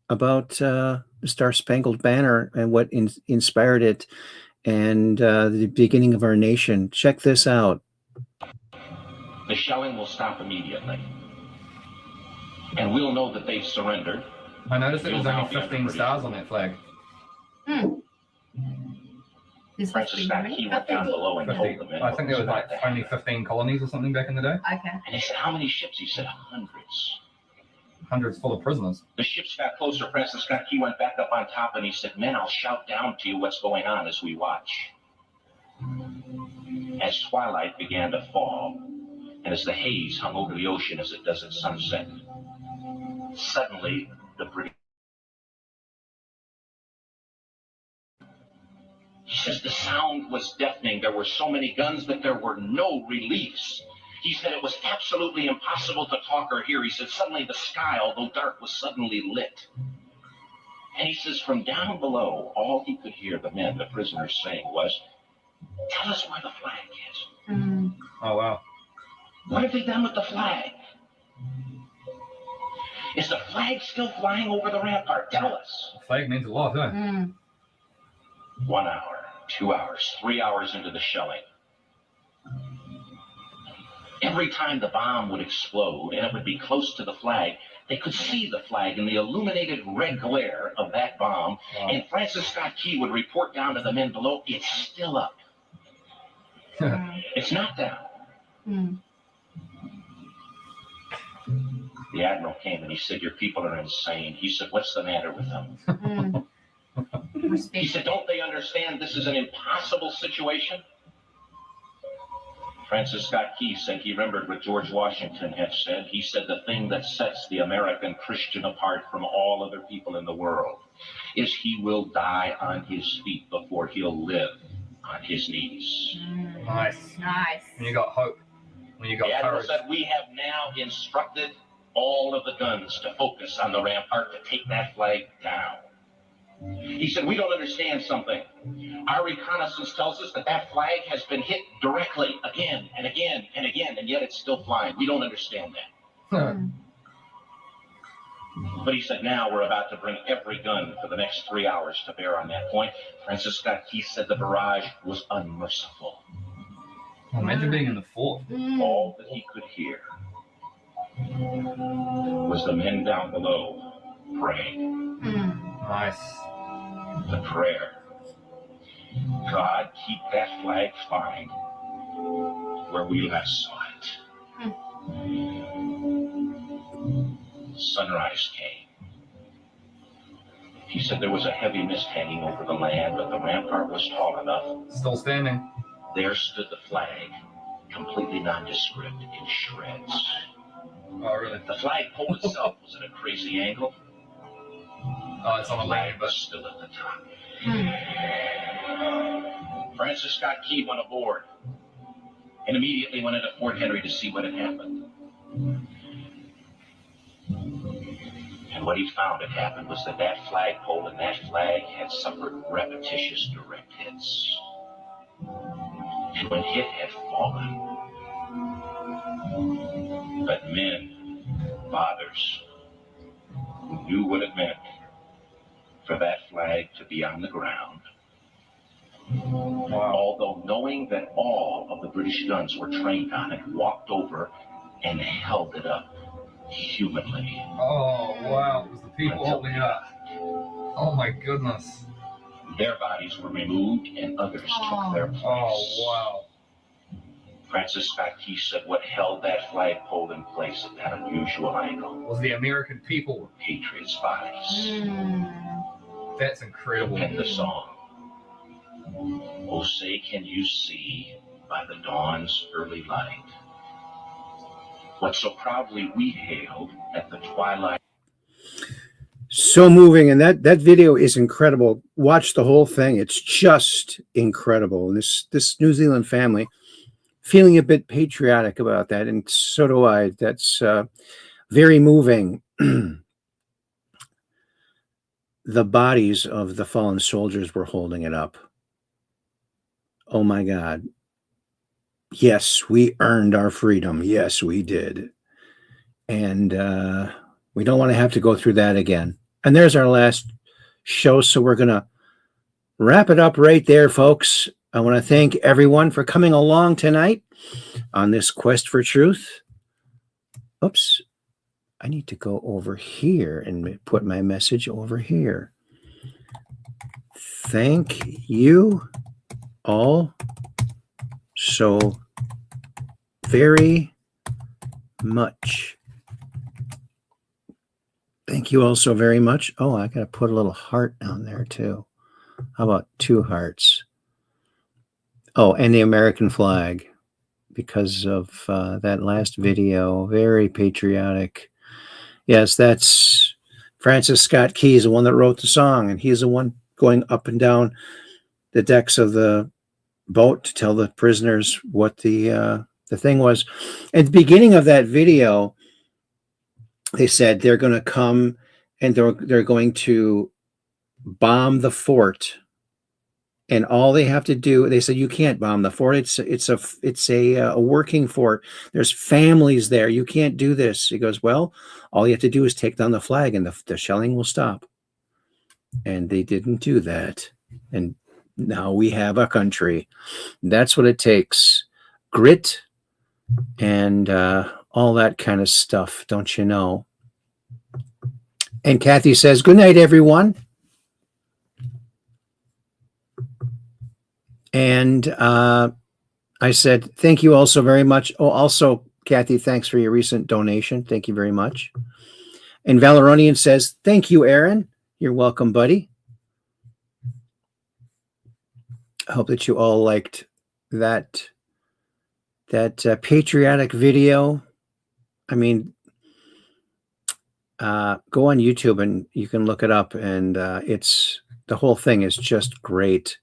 the Star-Spangled Banner and what inspired it and the beginning of our nation. Check this out. The shelling will stop immediately. And we'll know that they've surrendered. I noticed there was only 15 stars on that flag. Francis Scott Key went down below and told the men. I think there was like only 15 colonies or something back in the day. Okay. And they said, how many ships? He said, hundreds. Hundreds full of prisoners. The ships got closer. Francis Scott Key went back up on top and he said, men, I'll shout down to you what's going on as we watch. As twilight began to fall, and as the haze hung over the ocean as it does at sunset, suddenly the British. He says the sound was deafening. There were so many guns that there were no reliefs. He said it was absolutely impossible to talk or hear. He said suddenly the sky, although dark, was suddenly lit. And he says from down below, all he could hear the men, the prisoners, saying was, tell us where the flag is. Oh, wow. What have they done with the flag? Is the flag still flying over the rampart? Tell us. The flag means a lot, huh? 1 hour, 2 hours, 3 hours into the shelling. Every time the bomb would explode and it would be close to the flag, they could see the flag in the illuminated red glare of that bomb. Wow. And Francis Scott Key would report down to the men below, it's still up. It's not down. The Admiral came and he said, your people are insane. He said, what's the matter with them? He said, don't they understand this is an impossible situation? Francis Scott Key said he remembered what George Washington had said. He said the thing that sets the American Christian apart from all other people in the world is he will die on his feet before he'll live on his knees. Nice. Nice. When you got hope. When you got The Admiral courage. said, we have now instructed all of the guns to focus on the rampart to take that flag down. He said, we don't understand something. Our reconnaissance tells us that that flag has been hit directly again and again and again, and yet it's still flying. We don't understand that. But he said, now we're about to bring every gun for the next 3 hours to bear on that point. Francis Scott Key said the barrage was unmerciful. Imagine being in the fort. All that he could hear was the men down below praying. Nice. The prayer. God, keep that flag flying where we last saw it. Sunrise came. He said there was a heavy mist hanging over the land, but the rampart was tall enough. Still standing. There stood the flag, completely nondescript, in shreds. Oh, really? The flagpole itself was at a crazy angle. Oh, it's on the flag land, but was still at the top. Francis Scott Key went aboard and immediately went into Fort Henry to see what had happened. And what he found had happened was that that flagpole and that flag had suffered repetitious direct hits. And when hit had fallen, but men, fathers, who knew what it meant for that flag to be on the ground, although knowing that all of the British guns were trained on it, walked over and held it up humanly. oh wow, it was the people holding it up. Oh my goodness. Their bodies were removed and others took their place. Oh wow. Francis Scott Key said what held that flagpole in place at that unusual angle Was the American people. Patriots' bodies. That's incredible. And the song, oh say can you see by the dawn's early light what so proudly we hailed at the twilight. So moving, and that video is incredible. Watch the whole thing. It's just incredible. And this New Zealand family feeling a bit patriotic about that, and so do I. That's very moving. The bodies of the fallen soldiers were holding it up. Oh my God. Yes, we earned our freedom. Yes, we did. And we don't want to have to go through that again. And there's our last show. So we're going to wrap it up right there, folks. I want to thank everyone for coming along tonight on this quest for truth. Oops. I need to go over here and put my message over here. Thank you all so very much. Thank you all so very much. Oh, I got to put a little heart down there too. How about 2 hearts? Oh, and the American flag, because of that last video. Very patriotic. Yes, that's Francis Scott Key, the one that wrote the song, and he's the one going up and down the decks of the boat to tell the prisoners what the thing was. At the beginning of that video, they said they're going to come and they're going to bomb the fort, and all they have to do, they said, you can't bomb the fort. It's a working fort. There's families there. You can't do this. He goes, well, all you have to do is take down the flag, and the shelling will stop. And they didn't do that. And now we have a country. That's what it takes. Grit and all that kind of stuff, don't you know? And Kathy says, good night, everyone. And I said, thank you all so very much. Oh, also, Kathy, thanks for your recent donation. Thank you very much. And Valoronian says, thank you, Aaron. You're welcome, buddy. I hope that you all liked that that patriotic video. I mean, go on YouTube and you can look it up, and the whole thing is just great.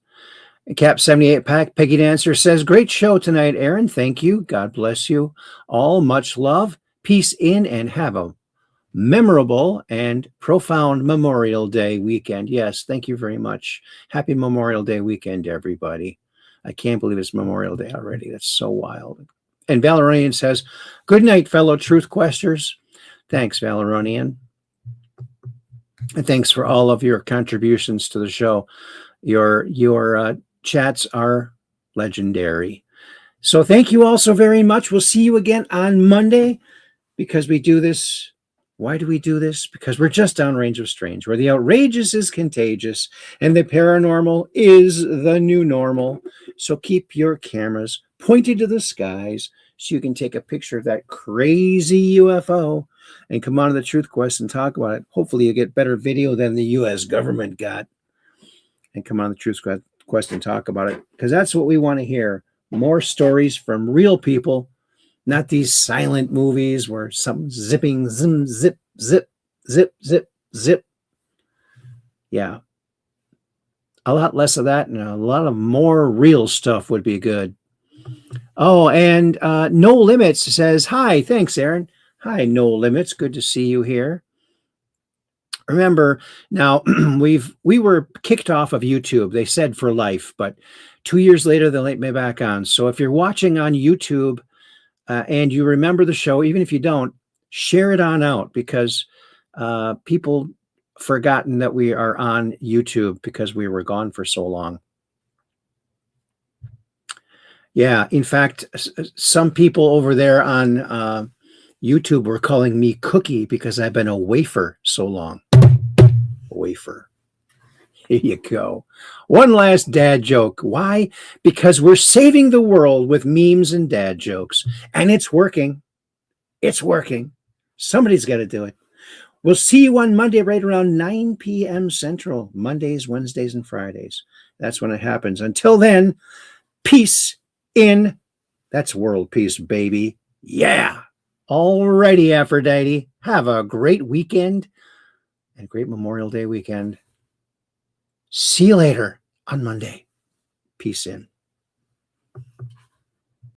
Cap 78 Pack Peggy Dancer says, great show tonight, Aaron. Thank you. God bless you all. Much love. Peace in, and have a memorable and profound Memorial Day weekend. Yes, thank you very much. Happy Memorial Day weekend, everybody. I can't believe it's Memorial Day already. That's so wild. And Valerian says, good night, fellow Truth Questers. Thanks, Valerian. And thanks for all of your contributions to the show. Your chats are legendary. So thank you all so very much. We'll see you again on Monday, because we do this. Why do we do this? Because we're just downrange of strange, where the outrageous is contagious and the paranormal is the new normal. So keep your cameras pointed to the skies so you can take a picture of that crazy UFO and come on to the Truth Quest and talk about it. Hopefully you get better video than the U.S. government got, and come on the Truth Quest and talk about it, because that's what we want to hear. More stories from real people, not these silent movies where something's zipping, zim, zip, zip, zip, zip, zip. Yeah. A lot less of that and a lot of more real stuff would be good. Oh, and No Limits says, hi, thanks, Aaron. Hi, No Limits. Good to see you here. Remember, now we were kicked off of YouTube. They said for life, but 2 years later, they let me back on. So if you're watching on YouTube and you remember the show, even if you don't, share it on out, because people forgotten that we are on YouTube because we were gone for so long. Yeah, in fact, some people over there on YouTube were calling me Cookie because I've been a wafer so long. Wafer. Here you go. One last dad joke. Why? Because we're saving the world with memes and dad jokes, and it's working. It's working. Somebody's got to do it. We'll see you on Monday right around 9 p.m. Central. Mondays, Wednesdays, and Fridays. That's when it happens. Until then, peace in. That's world peace, baby. Yeah. Alrighty, Aphrodite. Have a great weekend and a great Memorial Day weekend. See you later on Monday. Peace in.